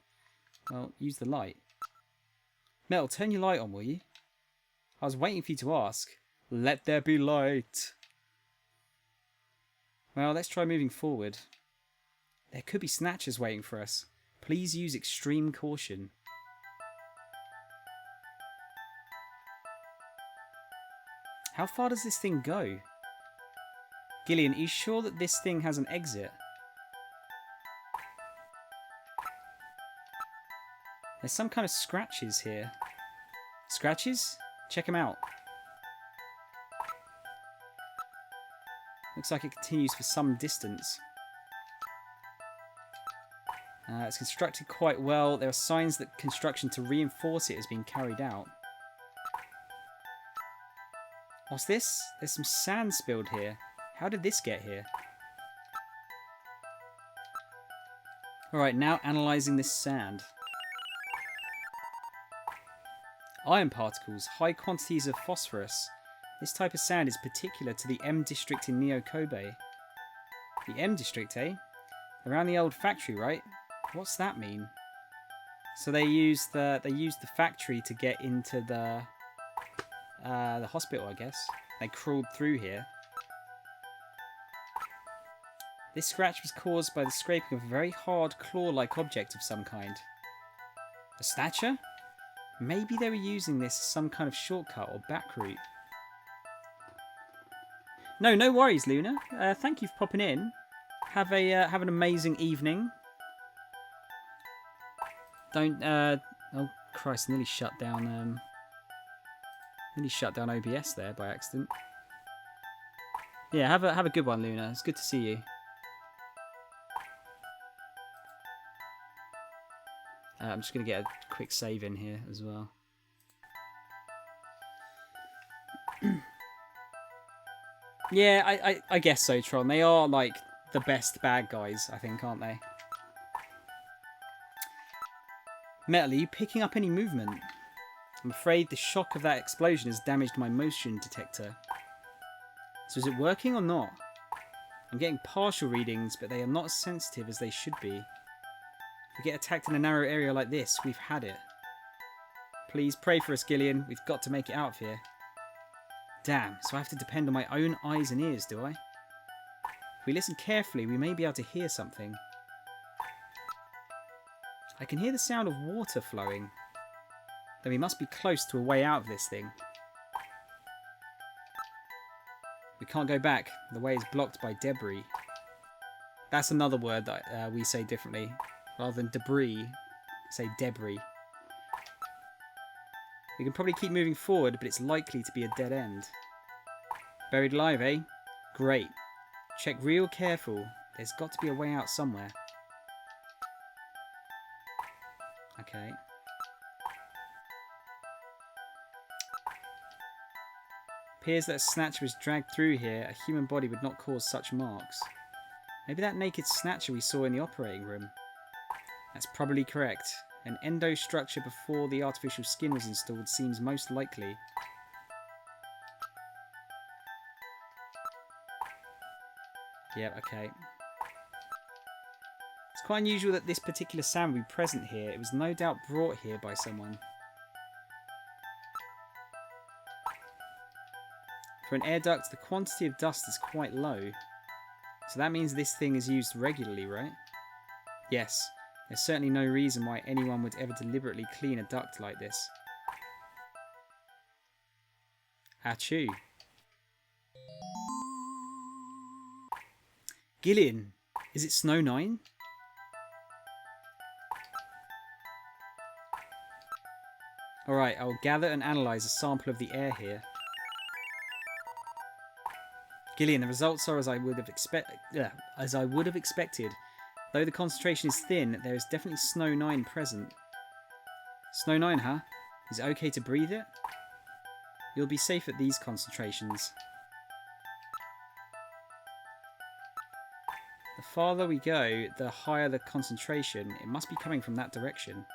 Well, use the light. Metal, turn your light on, will you? I was waiting for you to ask. Let there be light. Well, let's try moving forward. There could be snatchers waiting for us. Please use extreme caution. How far does this thing go? Gillian, are you sure that this thing has an exit? There's some kind of scratches here. Scratches? Check them out. Looks like it continues for some distance. It's constructed quite well. There are signs that construction to reinforce it has been carried out. What's this? There's some sand spilled here. How did this get here? Alright, now analysing this sand. Iron particles, high quantities of phosphorus. This type of sand is particular to the M district in Neo Kobe. The M district, eh? Around the old factory, right? What's that mean? So they used the factory to get into the hospital, I guess. They crawled through here. This scratch was caused by the scraping of a very hard claw-like object of some kind. A Snatcher? Maybe they were using this as some kind of shortcut or back route. No worries, Luna. Thank you for popping in. Have an amazing evening. Don't oh Christ! Nearly shut down OBS there by accident. Yeah, have a good one, Luna. It's good to see you. I'm just gonna get a quick save in here as well. Yeah, I guess so, Tron. They are like the best bad guys, I think, aren't they? Metal, are you picking up any movement? I'm afraid the shock of that explosion has damaged my motion detector. So is it working or not? I'm getting partial readings, but they are not as sensitive as they should be. If we get attacked in a narrow area like this, we've had it. Please pray for us, Gillian. We've got to make it out of here. Damn, so I have to depend on my own eyes and ears, do I? If we listen carefully, we may be able to hear something. I can hear the sound of water flowing. Then we must be close to a way out of this thing. We can't go back. The way is blocked by debris. That's another word that we say differently. Rather than debris, say debris. We can probably keep moving forward, but it's likely to be a dead end. Buried alive, eh? Great. Check real careful. There's got to be a way out somewhere. Okay. Appears that a Snatcher was dragged through here. A human body would not cause such marks. Maybe that naked Snatcher we saw in the operating room. That's probably correct. An endostructure before the artificial skin was installed seems most likely. Yep, okay. It's quite unusual that this particular sound would be present here. It was no doubt brought here by someone. For an air duct, the quantity of dust is quite low. So that means this thing is used regularly, right? Yes. There's certainly no reason why anyone would ever deliberately clean a duct like this. Achoo. Gillian, is it Snow 9? Alright, I'll gather and analyse a sample of the air here. Gillian, the results are as I would have expected. Though the concentration is thin, there is definitely Snow 9 present. Snow 9, huh? Is it okay to breathe it? You'll be safe at these concentrations. The farther we go, the higher the concentration. It must be coming from that direction.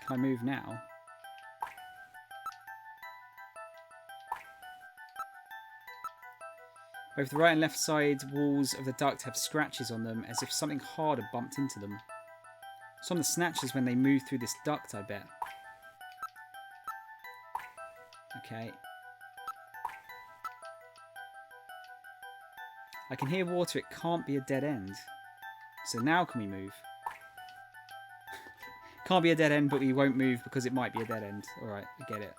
Can I move now? Both the right and left side walls of the duct have scratches on them, as if something hard had bumped into them. Some of the Snatchers when they move through this duct, I bet. Okay. I can hear water, it can't be a dead end. So now can we move? Can't be a dead end, but we won't move because it might be a dead end. Alright, I get it.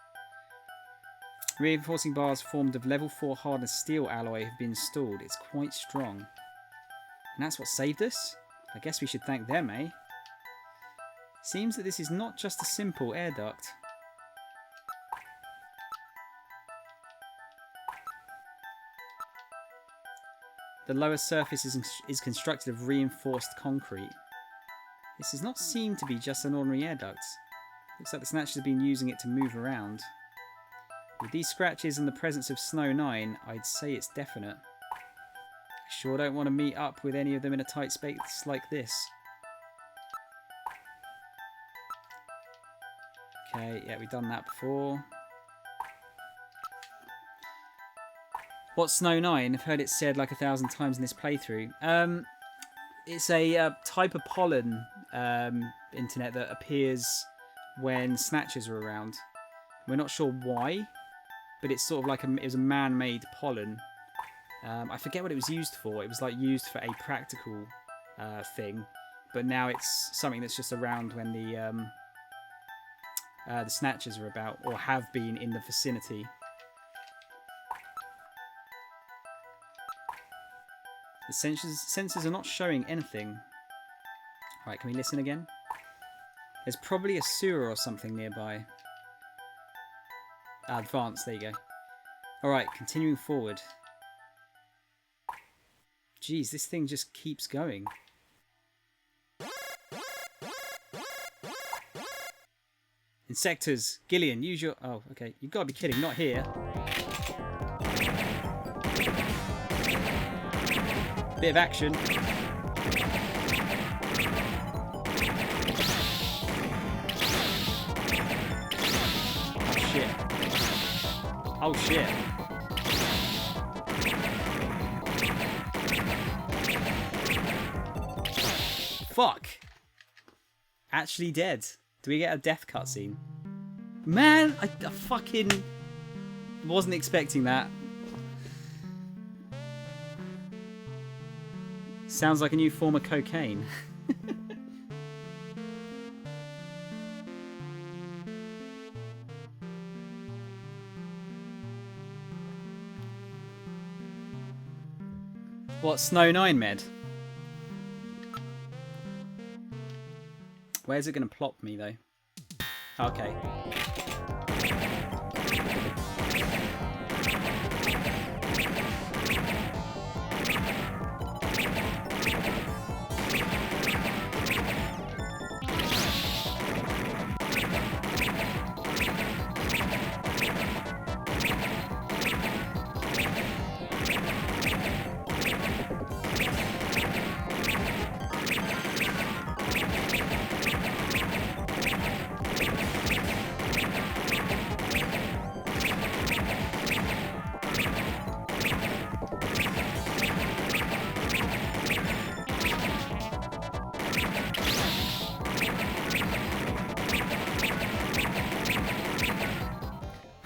Reinforcing bars formed of level 4 hardness steel alloy have been installed. It's quite strong. And that's what saved us? I guess we should thank them, eh? Seems that this is not just a simple air duct. The lower surface is constructed of reinforced concrete. This does not seem to be just an ordinary air duct. Looks like the Snatchers have been using it to move around. With these scratches and the presence of Snow 9, I'd say it's definite. I sure don't want to meet up with any of them in a tight space like this. Okay, yeah, we've done that before. What's Snow 9? I've heard it said like 1,000 times in this playthrough. It's a type of pollen internet that appears when Snatchers are around. We're not sure why, but it's sort of like it was a man-made pollen. I forget what it was used for. It was like used for a practical thing, but now it's something that's just around when the Snatchers are about or have been in the vicinity. The sensors are not showing anything. Right, can we listen again? There's probably a sewer or something nearby. Advanced, there you go. Alright, continuing forward. Jeez, this thing just keeps going. Insectors! Gillian, use your... Oh, okay. You've got to be kidding, not here. Bit of action. Oh shit. Fuck. Actually dead. Do we get a death cutscene? Man, I fucking wasn't expecting that. Sounds like a new form of cocaine. What, Snow 9 med? Where's it going to plop me though? Okay.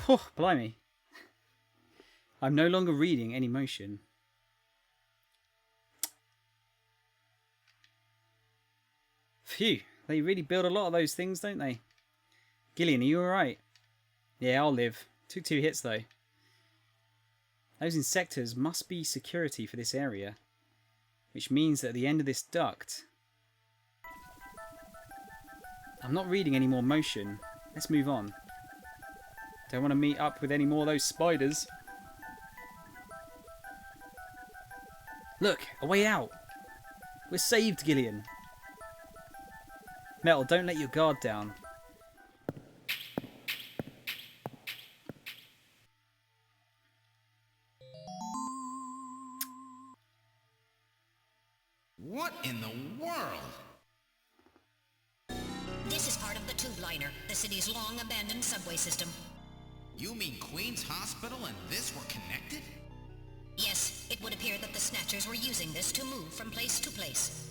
Oh, blimey. I'm no longer reading any motion. Phew, they really build a lot of those things, don't they? Gillian, are you alright? Yeah, I'll live. Took 2 hits though. Those insectors must be security for this area. Which means that at the end of this duct... I'm not reading any more motion. Let's move on. Don't want to meet up with any more of those spiders. Look, a way out. We're saved, Gillian. Metal, don't let your guard down. What in the world? This is part of the tube liner, the city's long-abandoned subway system. You mean Queen's Hospital and this were connected? Yes, it would appear that the Snatchers were using this to move from place to place.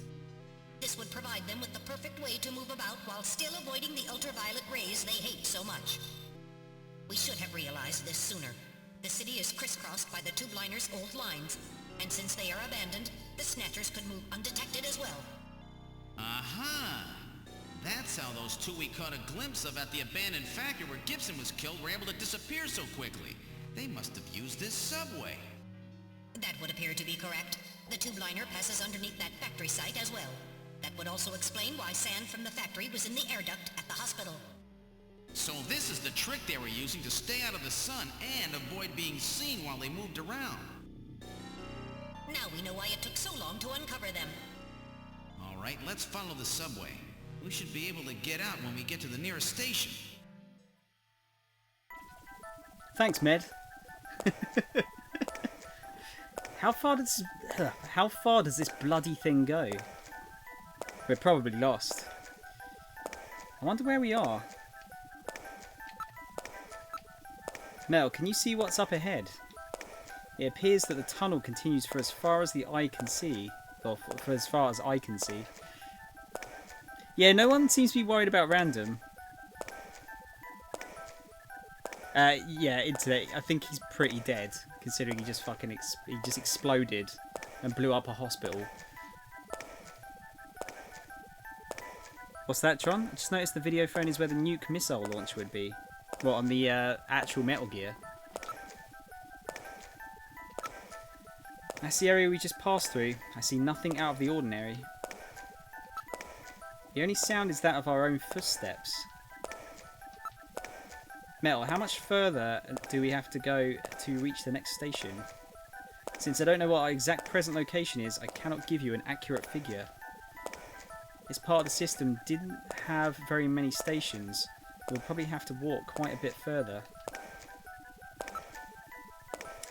This would provide them with the perfect way to move about while still avoiding the ultraviolet rays they hate so much. We should have realized this sooner. The city is crisscrossed by the tube liner's old lines, and since they are abandoned, the Snatchers could move undetected as well. Aha! That's how those 2 we caught a glimpse of at the abandoned factory where Gibson was killed were able to disappear so quickly. They must have used this subway. That would appear to be correct. The tube liner passes underneath that factory site as well. That would also explain why sand from the factory was in the air duct at the hospital. So this is the trick they were using to stay out of the sun and avoid being seen while they moved around. Now we know why it took so long to uncover them. All right, let's follow the subway. We should be able to get out when we get to the nearest station. Thanks, Med. How far does this bloody thing go? We're probably lost. I wonder where we are. Mel, can you see what's up ahead? It appears that the tunnel continues for as far as the eye can see. Or for as far as I can see. Yeah, no one seems to be worried about random. Yeah, Internet, I think he's pretty dead, considering he just fucking he just exploded and blew up a hospital. What's that, Tron? I just noticed the video phone is where the nuke missile launcher would be. What, on the actual Metal Gear? That's the area we just passed through. I see nothing out of the ordinary. The only sound is that of our own footsteps. Metal, how much further do we have to go to reach the next station? Since I don't know what our exact present location is, I cannot give you an accurate figure. This part of the system didn't have very many stations. We'll probably have to walk quite a bit further.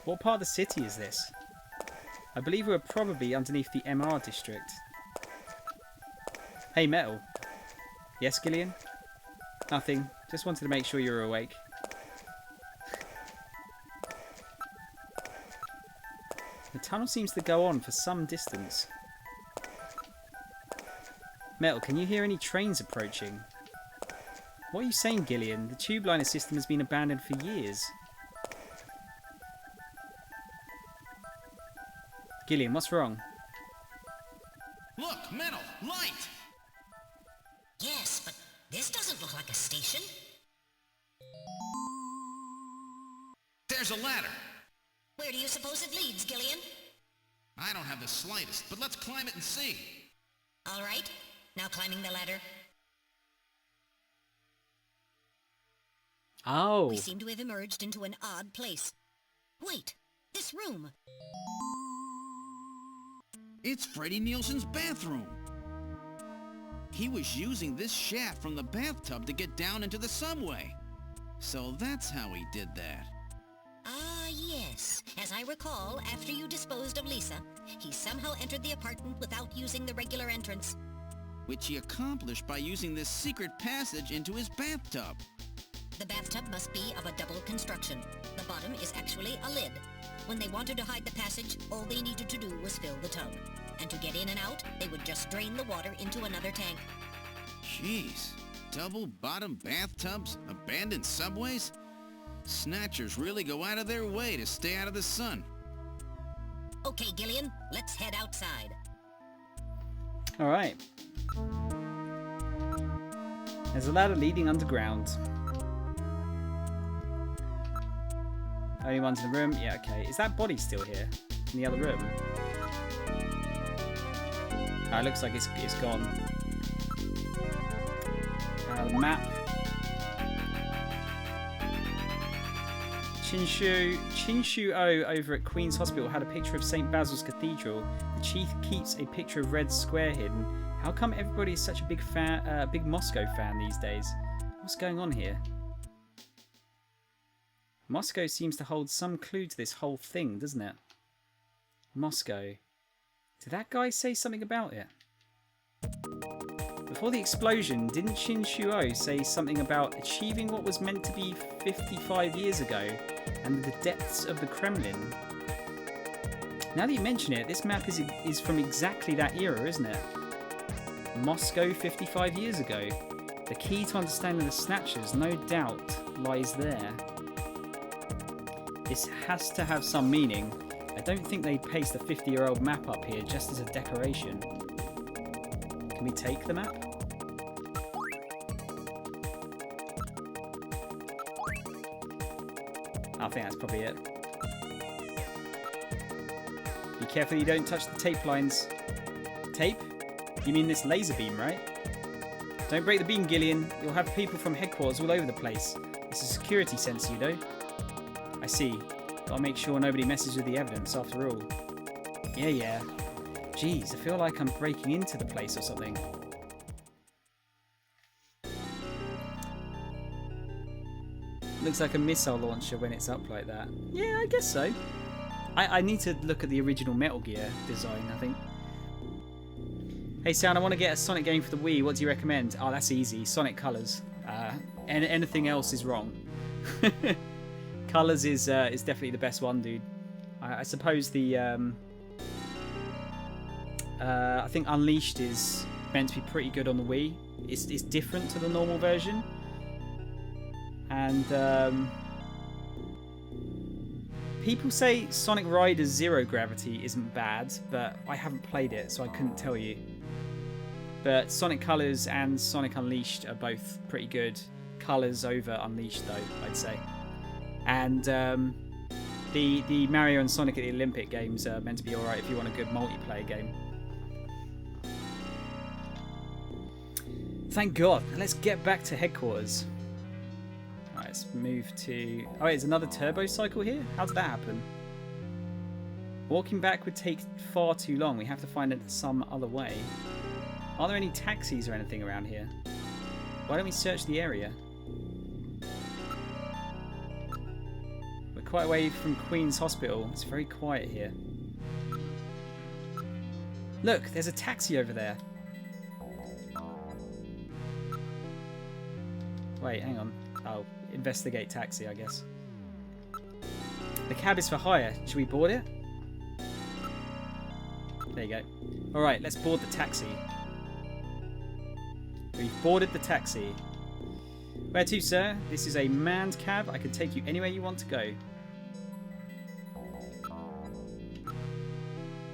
What part of the city is this? I believe we're probably underneath the MR district. Hey, Metal. Yes, Gillian? Nothing. Just wanted to make sure you were awake. The tunnel seems to go on for some distance. Metal, can you hear any trains approaching? What are you saying, Gillian? The tube liner system has been abandoned for years. Gillian, what's wrong? Look, metal, light! Yes, but this doesn't look like a station. There's a ladder. Where do you suppose it leads, Gillian? I don't have the slightest, but let's climb it and see. All right, now climbing the ladder. Oh. We seem to have emerged into an odd place. Wait, this room. It's Freddie Nielsen's bathroom. He was using this shaft from the bathtub to get down into the subway. So that's how he did that. Ah, yes. As I recall, after you disposed of Lisa, he somehow entered the apartment without using the regular entrance. Which he accomplished by using this secret passage into his bathtub. The bathtub must be of a double construction. The bottom is actually a lid. When they wanted to hide the passage, all they needed to do was fill the tub. And to get in and out, they would just drain the water into another tank. Jeez. Double bottom bathtubs? Abandoned subways? Snatchers really go out of their way to stay out of the sun. Okay, Gillian, let's head outside. All right. There's a ladder leading underground. Only one's in the room? Yeah, okay. Is that body still here? In the other room? Oh, it looks like it's gone. The map. Chinshu O over at Queen's Hospital had a picture of St. Basil's Cathedral. The chief keeps a picture of Red Square hidden. How come everybody is such a big Moscow fan these days? What's going on here? Moscow seems to hold some clue to this whole thing, doesn't it? Moscow. Did that guy say something about it? Before the explosion, didn't Chinshu say something about achieving what was meant to be 55 years ago and the depths of the Kremlin? Now that you mention it, this map is from exactly that era, isn't it? Moscow 55 years ago. The key to understanding the Snatchers, no doubt, lies there. This has to have some meaning. I don't think they'd paste a 50-year-old map up here just as a decoration. Can we take the map? I think that's probably it. Be careful you don't touch the tape lines. Tape? You mean this laser beam, right? Don't break the beam, Gillian. You'll have people from headquarters all over the place. It's a security sensor, you know. I see. Gotta make sure nobody messes with the evidence after all. Yeah. Jeez, I feel like I'm breaking into the place or something. Looks like a missile launcher when it's up like that. Yeah, I guess so. I need to look at the original Metal Gear design, I think. Hey, Sound, I want to get a Sonic game for the Wii. What do you recommend? Oh, that's easy. Sonic Colors. And anything else is wrong. Colors is definitely the best one, dude. I suppose the I think Unleashed is meant to be pretty good on the Wii. It's different to the normal version, and people say Sonic Riders Zero Gravity isn't bad, but I haven't played it, so I couldn't tell you. But Sonic Colors and Sonic Unleashed are both pretty good. Colors over Unleashed, though, I'd say. And the Mario and Sonic at the Olympic Games are meant to be alright if you want a good multiplayer game. Thank God. Let's get back to headquarters. Alright, let's move to... Oh, wait, there's another turbo cycle here? How did that happen? Walking back would take far too long. We have to find it some other way. Are there any taxis or anything around here? Why don't we search the area? We're quite away from Queen's Hospital. It's very quiet here. Look, there's a taxi over there. Wait, hang on. Oh, investigate taxi, I guess. The cab is for hire. Should we board it? There you go. Alright, let's board the taxi. We've boarded the taxi. Where to, sir? This is a manned cab. I can take you anywhere you want to go.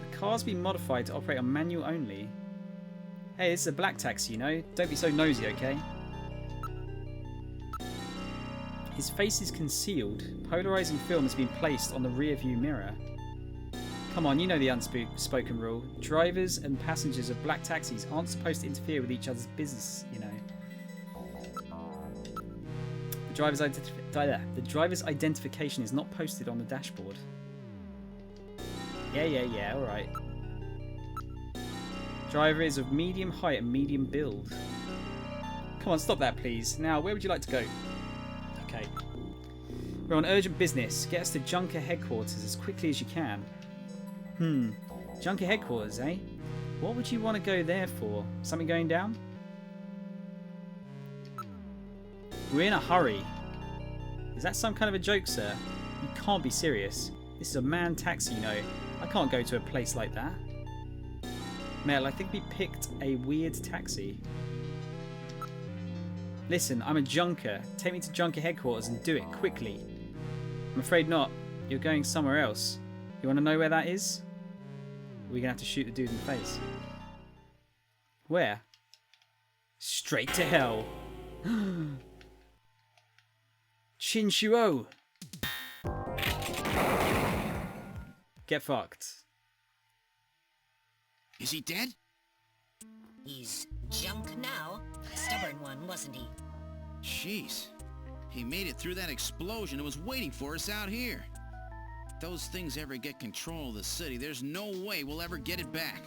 The car's been modified to operate on manual only. Hey, this is a black taxi, you know? Don't be so nosy, okay? His face is concealed. Polarizing film has been placed on the rear view mirror. Come on, you know the unspoken rule. Drivers and passengers of black taxis aren't supposed to interfere with each other's business, you know. The driver's identification is not posted on the dashboard. Yeah, alright. Driver is of medium height and medium build. Come on, stop that please. Now, where would you like to go? Okay. We're on urgent business. Get us to Junker headquarters as quickly as you can. Junker headquarters, eh? What would you want to go there for? Something going down? We're in a hurry. Is that some kind of a joke, sir? You can't be serious. This is a manned taxi, you know. I can't go to a place like that. Mel, I think we picked a weird taxi. Listen, I'm a junker. Take me to Junker headquarters and do it quickly. I'm afraid not. You're going somewhere else. You want to know where that is? We're going to have to shoot the dude in the face. Where? Straight to hell. Chinshuo! Get fucked. Is he dead? He's junk now. Stubborn one, wasn't he? Jeez. He made it through that explosion and was waiting for us out here. If those things ever get control of the city, there's no way we'll ever get it back.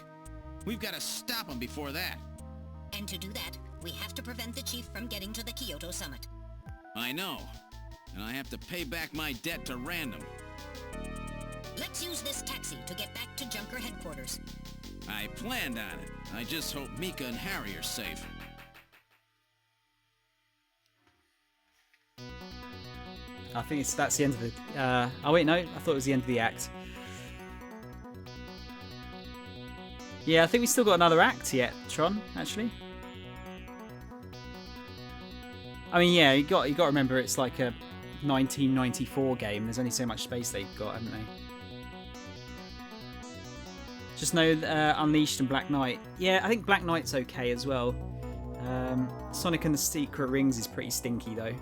We've got to stop them before that. And to do that, we have to prevent the chief from getting to the Kyoto summit. I know. And I have to pay back my debt to Random. Let's use this taxi to get back to Junker headquarters. I planned on it. I just hope Mika and Harry are safe. I think that's the end of the... oh wait, no. I thought it was the end of the act. Yeah, I think we still got another act yet, Tron, actually. I mean, yeah, you got to remember it's like a 1994 game. There's only so much space they've got, haven't they? Just know Unleashed and Black Knight. Yeah, I think Black Knight's okay as well. Sonic and the Secret Rings is pretty stinky though.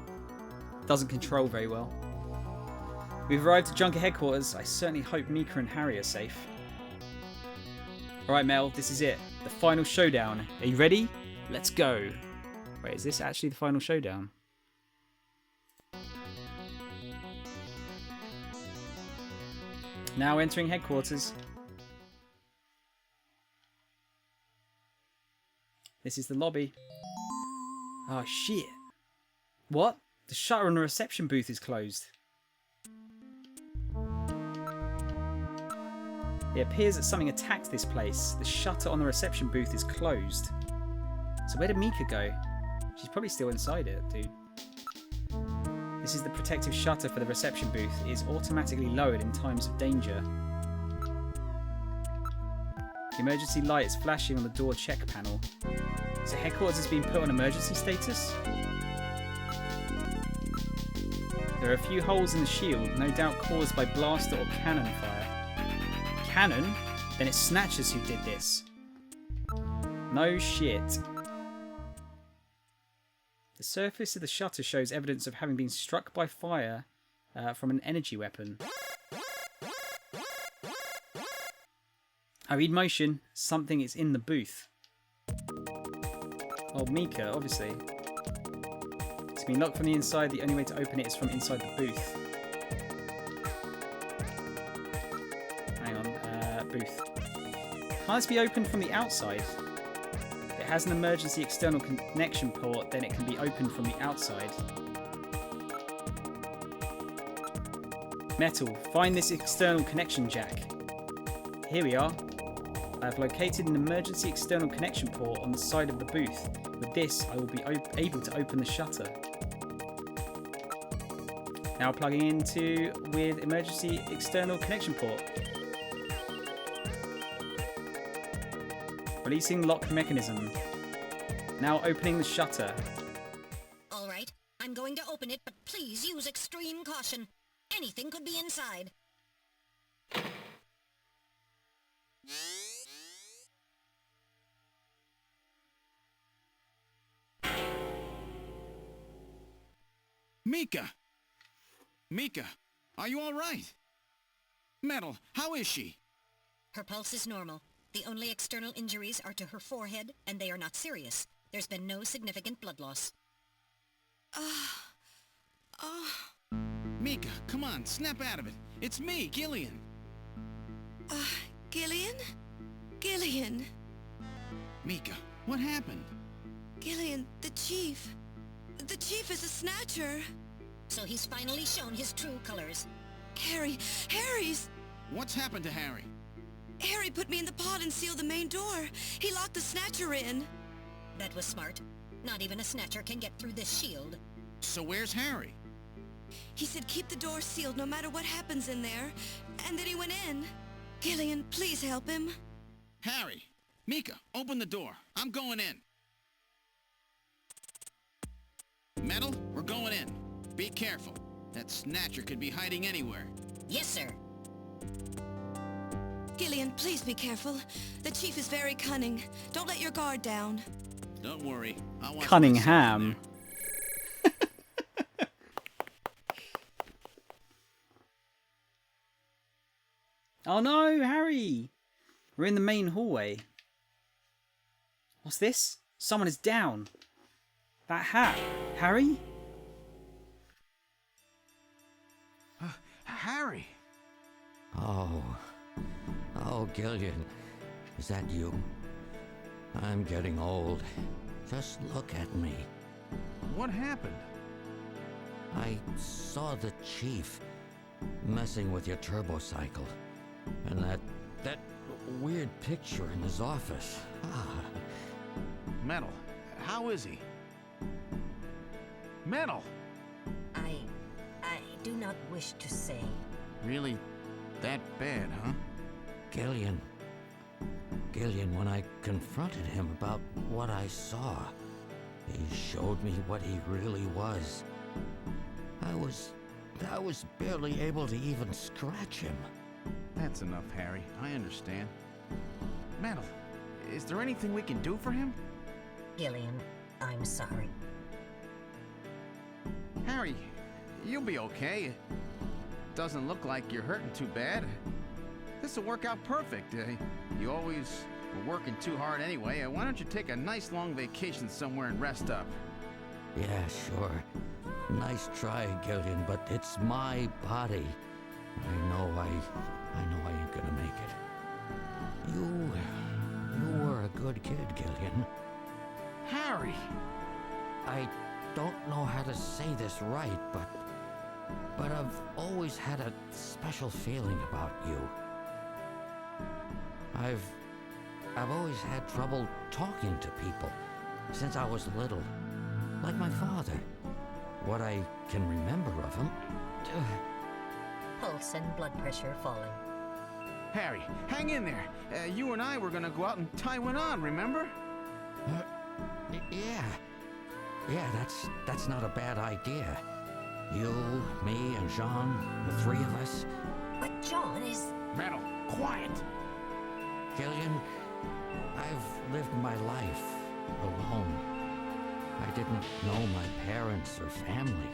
Doesn't control very well. We've arrived at Junker headquarters. I certainly hope Mika and Harry are safe. Alright Mel, this is it. The final showdown. Are you ready? Let's go. Wait, is this actually the final showdown? Now entering headquarters. This is the lobby. Oh shit. What? The shutter on the reception booth is closed. It appears that something attacked this place. The shutter on the reception booth is closed. So where did Mika go? She's probably still inside it, dude. This is the protective shutter for the reception booth. It is automatically lowered in times of danger. The emergency light is flashing on the door check panel. So headquarters has been put on emergency status? There are a few holes in the shield, no doubt caused by blaster or cannon fire. Cannon? Then it's Snatchers who did this. No shit. The surface of the shutter shows evidence of having been struck by fire from an energy weapon. I read motion. Something is in the booth. Oh, Mika, obviously. It's been locked from the inside. The only way to open it is from inside the booth. Hang on. Booth. Can't this be opened from the outside? If it has an emergency external connection port, then it can be opened from the outside. Metal. Find this external connection jack. Here we are. I have located an emergency external connection port on the side of the booth. With this, I will be able to open the shutter. Now plugging into with emergency external connection port. Releasing lock mechanism. Now opening the shutter. All right, I'm going to open it, but please use extreme caution. Anything could be inside. Mika! Mika, are you all right? Metal, how is she? Her pulse is normal. The only external injuries are to her forehead, and they are not serious. There's been no significant blood loss. Mika, come on, snap out of it. It's me, Gillian. Gillian? Gillian. Mika, what happened? Gillian, the chief. The chief is a Snatcher. So he's finally shown his true colors. Harry's... What's happened to Harry? Harry put me in the pod and sealed the main door. He locked the Snatcher in. That was smart. Not even a Snatcher can get through this shield. So where's Harry? He said keep the door sealed no matter what happens in there. And then he went in. Gillian, please help him. Harry! Mika, open the door. I'm going in. Metal, we're going in. Be careful. That Snatcher could be hiding anywhere. Yes, sir. Gillian, please be careful. The chief is very cunning. Don't let your guard down. Don't worry. I'll watch Cunningham. myself Oh no, Harry! We're in the main hallway. What's this? Someone is down. That hat. Harry? Harry! Oh, Gillian, is that you? I'm getting old. Just look at me. What happened? I saw the chief messing with your turbocycle, and that weird picture in his office. Metal, how is he? Metal! I do not wish to say. Really that bad, huh? Gillian, when I confronted him about what I saw, he showed me what he really was. I was barely able to even scratch him. That's enough, Harry. I understand. Metal, is there anything we can do for him? Gillian, I'm sorry. Harry, you'll be okay. It doesn't look like you're hurting too bad. This'll work out perfect. You always were working too hard anyway. Why don't you take a nice long vacation somewhere and rest up? Yeah, sure. Nice try, Gillian, but it's my body. I know I ain't gonna make it. You were a good kid, Gillian. Harry! I don't know how to say this right, but I've always had a special feeling about you. I've always had trouble talking to people since I was little, like my father. What I can remember of him. Pulse and blood pressure falling. Harry, hang in there. You and I were gonna go out and tie one on, remember? Yeah, that's not a bad idea. You, me, and Jean, the three of us. But John is... Metal, quiet! Gillian, I've lived my life alone. I didn't know my parents or family.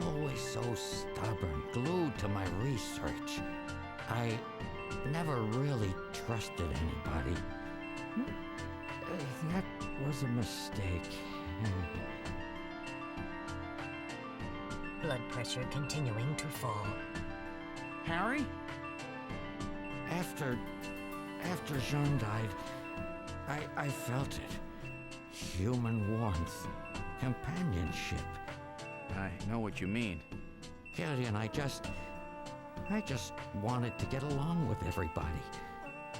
Always so stubborn, glued to my research. I never really trusted anybody. That was a mistake. Blood pressure continuing to fall. Harry? After Jean died, I felt it. Human warmth, companionship. I know what you mean. Gillian, I just wanted to get along with everybody.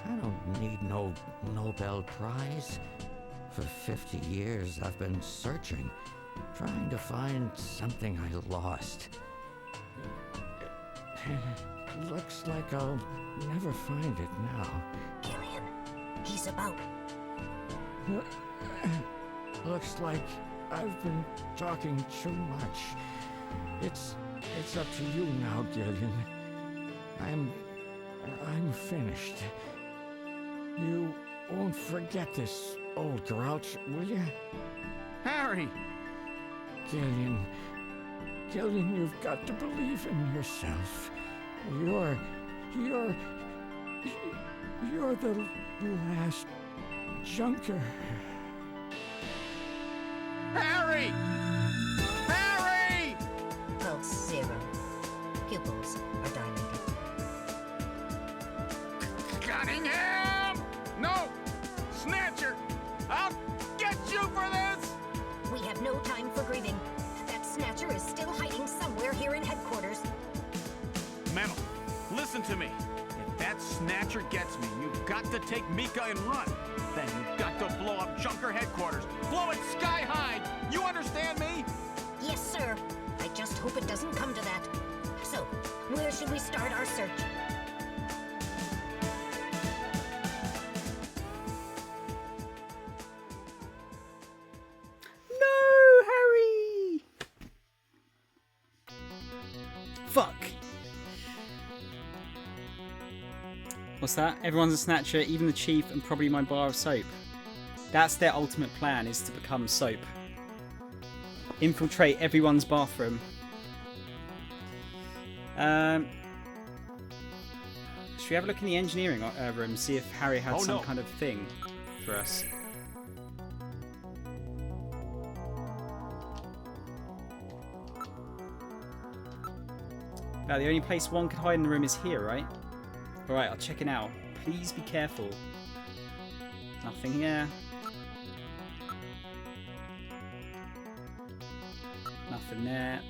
I don't need no Nobel Prize. For 50 years, I've been searching, trying to find something I lost. Looks like I'll never find it now. Gillian, he's about... Looks like I've been talking too much. It's up to you now, Gillian. I'm finished. You won't forget this, old grouch, will you? Harry! Gillian, Gillian, you've got to believe in yourself. You're the last Junker. Harry! Harry! Pulse 0. Pupils are dilated. Cunningham! No! Snatcher! I'll get you for this! We have no time for grieving. That Snatcher is still hiding somewhere here in headquarters. Metal, listen to me. If that Snatcher gets me, you've got to take Mika and run. Then you've got to blow up Junker headquarters. Blow it sky high! You understand me? Yes, sir. I just hope it doesn't come to that. So, where should we start our search? No, Harry! Fuck. What's that? Everyone's a Snatcher, even the Chief, and probably my bar of soap. That's their ultimate plan, is to become soap. Infiltrate everyone's bathroom. Should we have a look in the engineering room, see if Harry had some kind of thing for us? Now, the only place one could hide in the room is here, right? Alright, I'll check it out. Please be careful. Nothing here. Nothing there.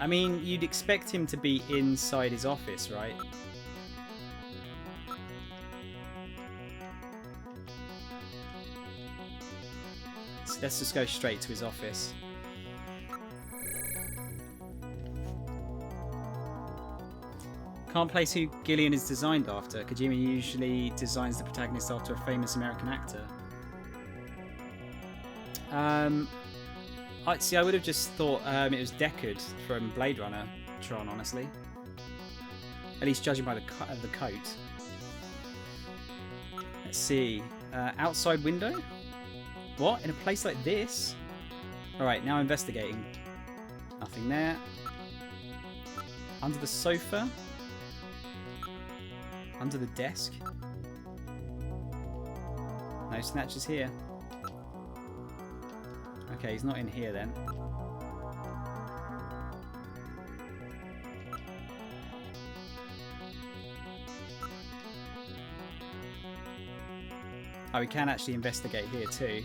I mean, you'd expect him to be inside his office, right? So let's just go straight to his office. Can't place who Gillian is designed after. Kojima usually designs the protagonist after a famous American actor. I would have just thought it was Deckard from Blade Runner Tron, honestly. At least judging by the coat. Let's see. Outside window? What? In a place like this? Alright, now investigating. Nothing there. Under the sofa? Under the desk? No Snatchers here. Okay, he's not in here then. Oh, we can actually investigate here too.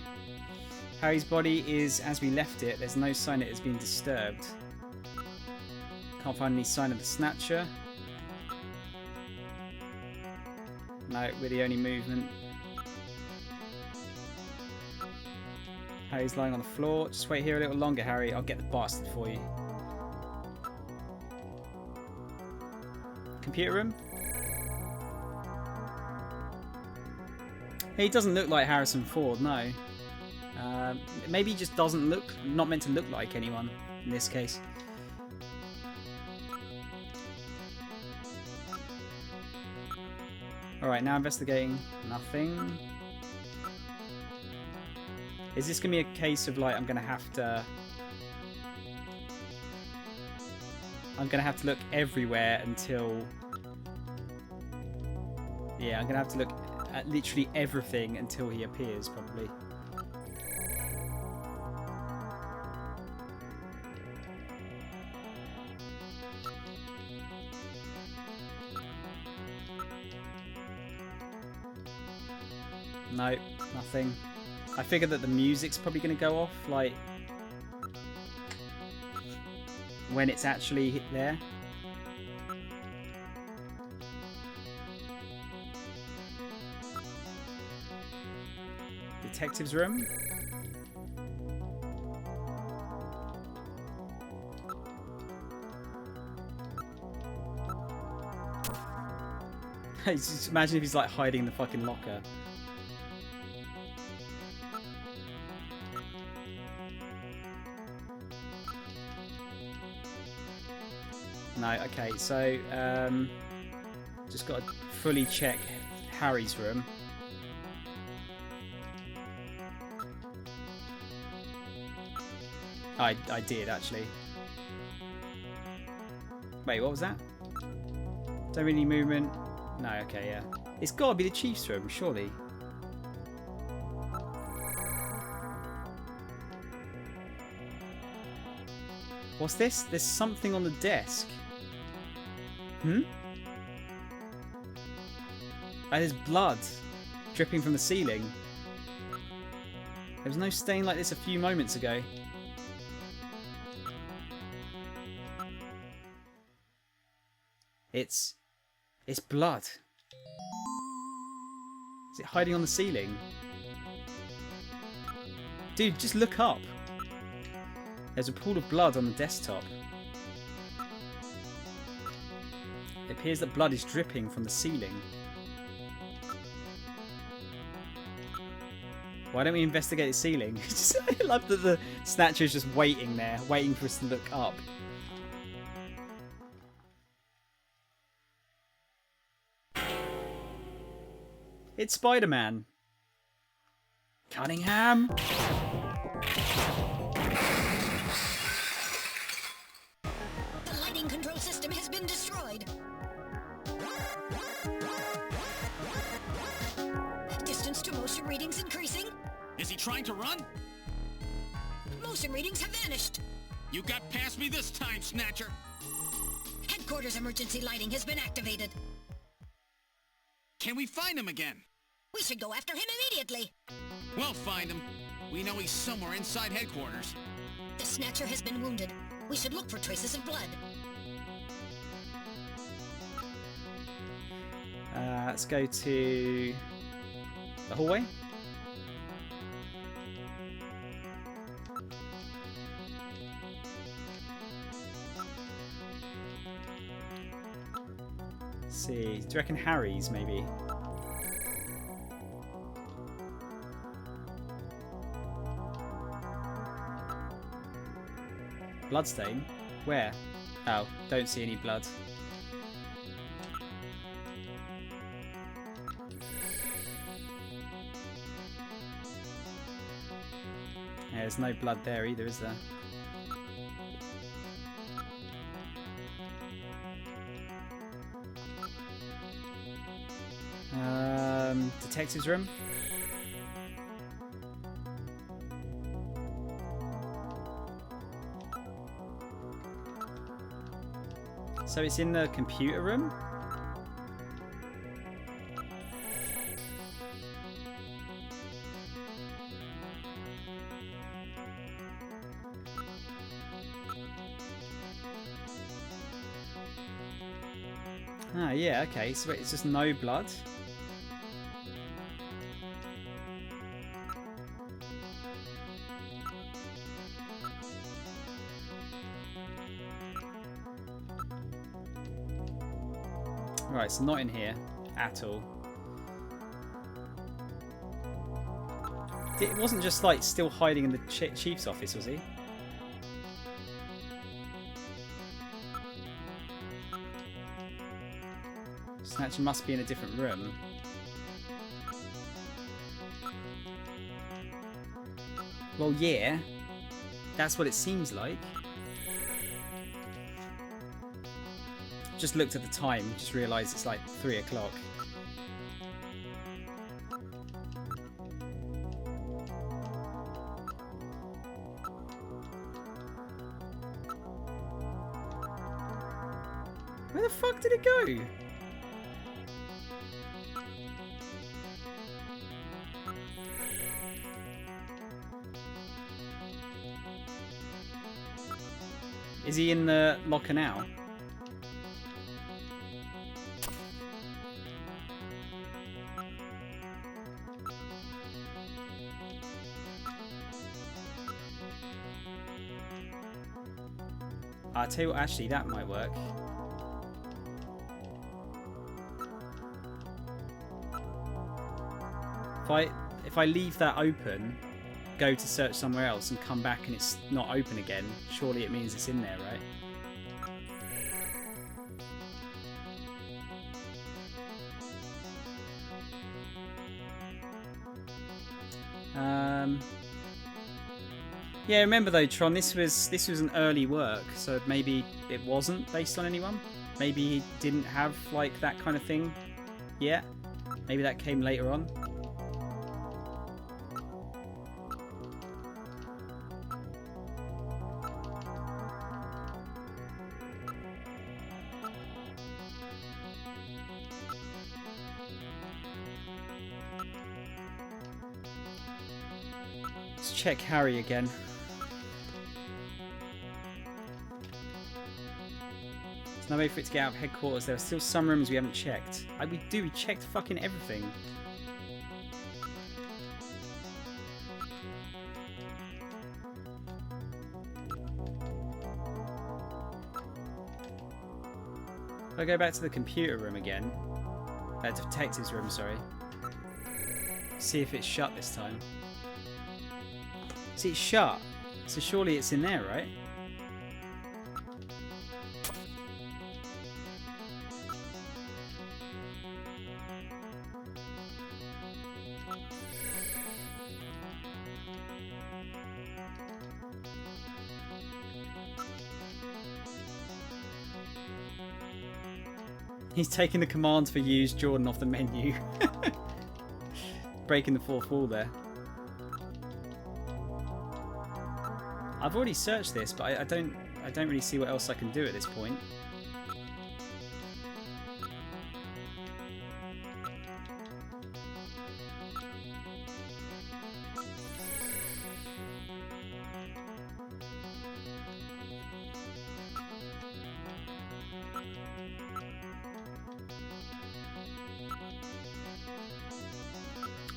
Harry's body is as we left it. There's no sign it has been disturbed. Can't find any sign of the Snatcher. No, we're the only movement. Harry's lying on the floor. Just wait here a little longer, Harry. I'll get the bastard for you. Computer room? He doesn't look like Harrison Ford, no. Maybe he just doesn't look, not meant to look like anyone in this case. Alright, now investigating. Nothing. Is this going to be a case of like I'm going to have to look everywhere until... Yeah, I'm going to have to look at literally everything until he appears, probably. No, nothing. I figured that the music's probably going to go off, like, when it's actually there. Detective's room. Just imagine if he's like hiding in the fucking locker. No, okay, so just got to fully check Harry's room. I did, actually. Wait, what was that? Don't really need movement. No, okay, yeah. It's got to be the Chief's room, surely. What's this? There's something on the desk. Hmm? And there's blood dripping from the ceiling. There was no stain like this a few moments ago. It's blood. Is it hiding on the ceiling? Dude, just look up. There's a pool of blood on the desktop. It appears that blood is dripping from the ceiling. Why don't we investigate the ceiling? I love that the Snatcher is just waiting there, waiting for us to look up. It's Spider-Man. Cunningham. The lighting control system has been destroyed. Distance to motion readings increasing. Is he trying to run? Motion readings have vanished. You got past me this time, Snatcher. Headquarters emergency lighting has been activated. Can we find him again? We should go after him immediately. We'll find him. We know he's somewhere inside headquarters. The Snatcher has been wounded. We should look for traces of blood. Let's go to the hallway. Let's see. Do you reckon Harry's maybe? Bloodstain? Where? Oh, don't see any blood. Yeah, there's no blood there either, is there? Detective's room? So it's in the computer room? Ah, yeah, okay, so it's just no blood. Right, so not in here at all. It wasn't just like still hiding in the chief's office, was he? Snatcher must be in a different room. Well, yeah. That's what it seems like. Just looked at the time, just realised it's like 3 o'clock. Where the fuck did it go? Is he in the locker now? I'll tell you what, actually, that might work. If I leave that open, go to search somewhere else and come back and it's not open again, surely it means it's in there, right? Yeah, remember though, Tron, this was an early work, so maybe it wasn't based on anyone. Maybe he didn't have like that kind of thing yet. Maybe that came later on. Let's check Harry again. No way for it to get out of headquarters. There are still some rooms we haven't checked. We checked fucking everything. If I go back to the computer room again, detective's room, sorry. See if it's shut this time. See, it's shut. So surely it's in there, right? He's taking the commands for use Jordan off the menu. Breaking the fourth wall there. I've already searched this, but I don't really see what else I can do at this point.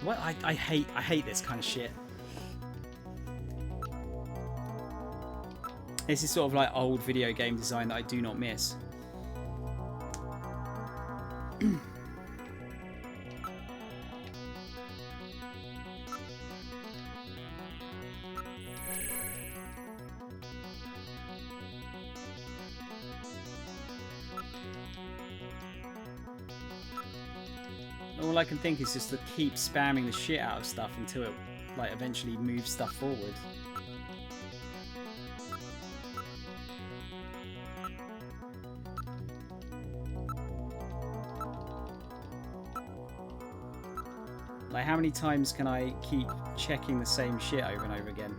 What I hate this kind of shit. This is sort of like old video game design that I do not miss. All I can think is just to keep spamming the shit out of stuff until it like eventually moves stuff forward. Like, how many times can I keep checking the same shit over and over again?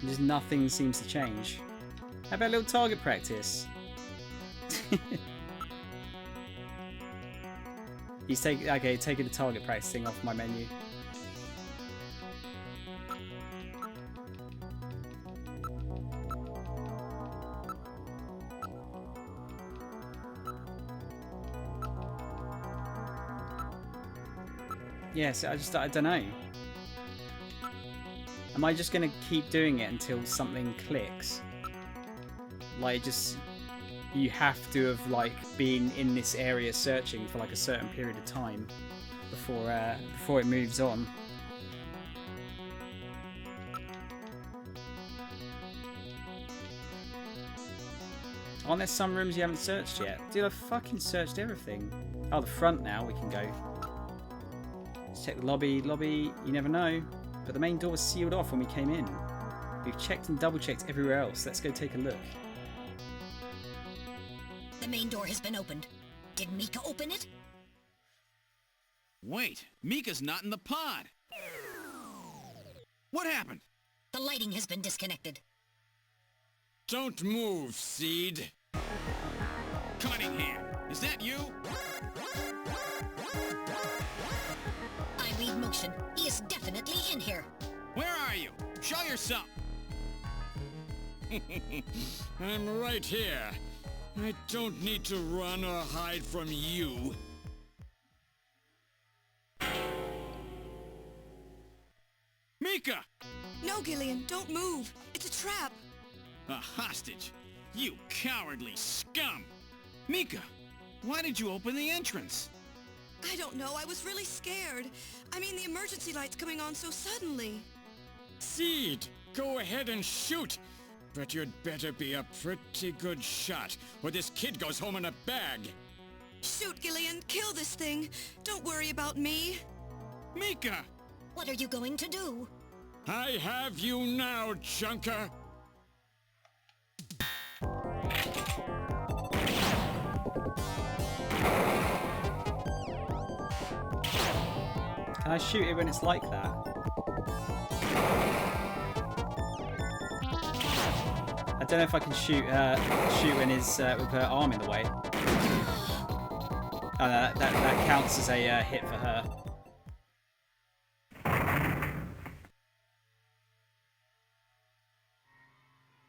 Just nothing seems to change. How about a little target practice? He's taking the target practice thing off my menu. Yes, I don't know. Am I just going to keep doing it until something clicks? Like, just... You have to have, like, been in this area searching for, like, a certain period of time before it moves on. Aren't there some rooms you haven't searched yet? Dude, I've fucking searched everything. Oh, the front now we can go. Let's check the lobby. Lobby, you never know. But the main door was sealed off when we came in. We've checked and double-checked everywhere else. Let's go take a look. The main door has been opened. Did Mika open it? Wait, Mika's not in the pod. What happened? The lighting has been disconnected. Don't move, Seed. Cunningham, is that you? I read motion. He is definitely in here. Where are you? Show yourself. I'm right here. I don't need to run or hide from you. Mika! No, Gillian, don't move. It's a trap. A hostage? You cowardly scum! Mika, why did you open the entrance? I don't know. I was really scared. I mean, the emergency light's coming on so suddenly. Seed, go ahead and shoot. But you'd better be a pretty good shot, or this kid goes home in a bag. Shoot, Gillian. Kill this thing. Don't worry about me. Mika! What are you going to do? I have you now, Junker! Can I shoot it when it's like that? I don't know if I can shoot when his with her arm in the way. Oh, no, that counts as a hit for her.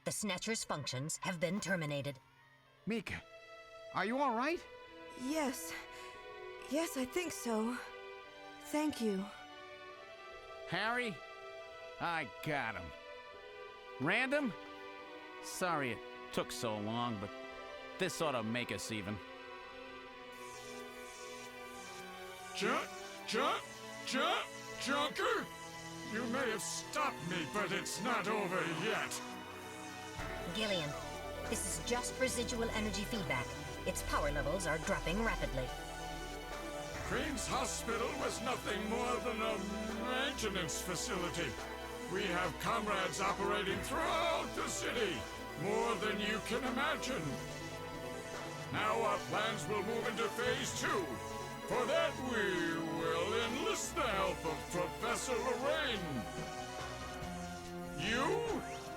The Snatcher's functions have been terminated. Mika, are you all right? Yes. Yes, I think so. Thank you. Harry, I got him. Random? Sorry it took so long, but this ought to make us even. Junker? You may have stopped me, but it's not over yet. Gillian, this is just residual energy feedback. Its power levels are dropping rapidly. Crane's hospital was nothing more than a maintenance facility. We have comrades operating throughout the city, more than you can imagine. Now our plans will move into Phase 2. For that, we will enlist the help of Professor Lorraine.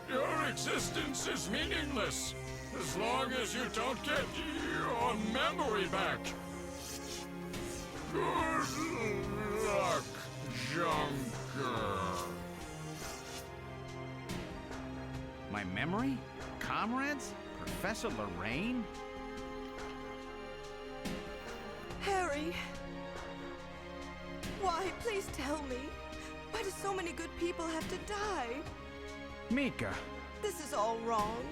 Your existence is meaningless, as long as you don't get your memory back. Good luck, Junker. My memory? Comrades? Professor Lorraine? Harry. Why? Please tell me. Why do so many good people have to die? Mika. This is all wrong.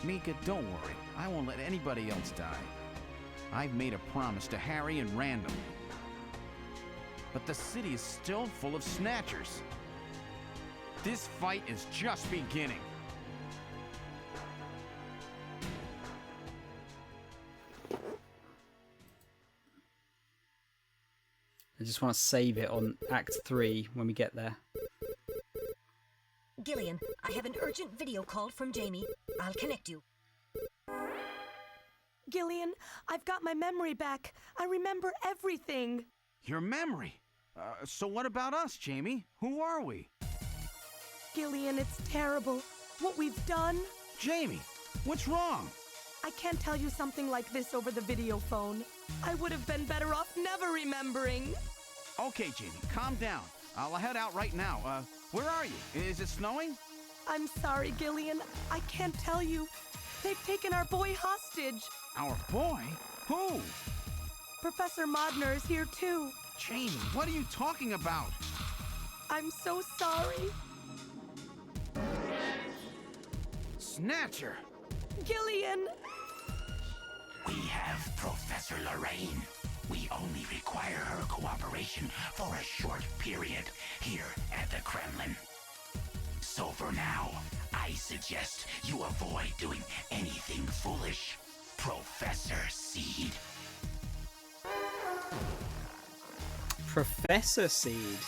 Mika, don't worry. I won't let anybody else die. I've made a promise to Harry and Random. But the city is still full of Snatchers. This fight is just beginning. I just want to save it on Act 3 when we get there. Gillian, I have an urgent video call from Jamie. I'll connect you. Gillian, I've got my memory back. I remember everything. Your memory? So what about us, Jamie? Who are we? Gillian, it's terrible. What we've done. Jamie, what's wrong? I can't tell you something like this over the video phone. I would have been better off never remembering. Okay, Jamie, calm down. I'll head out right now. Where are you? Is it snowing? I'm sorry, Gillian. I can't tell you. They've taken our boy hostage. Our boy? Who? Professor Modner is here too. Jamie, what are you talking about? I'm so sorry. Snatcher! Gillian! We have Professor Lorraine. We only require her cooperation for a short period here at the Kremlin. So for now, I suggest you avoid doing anything foolish, Professor Seed. Professor Seed.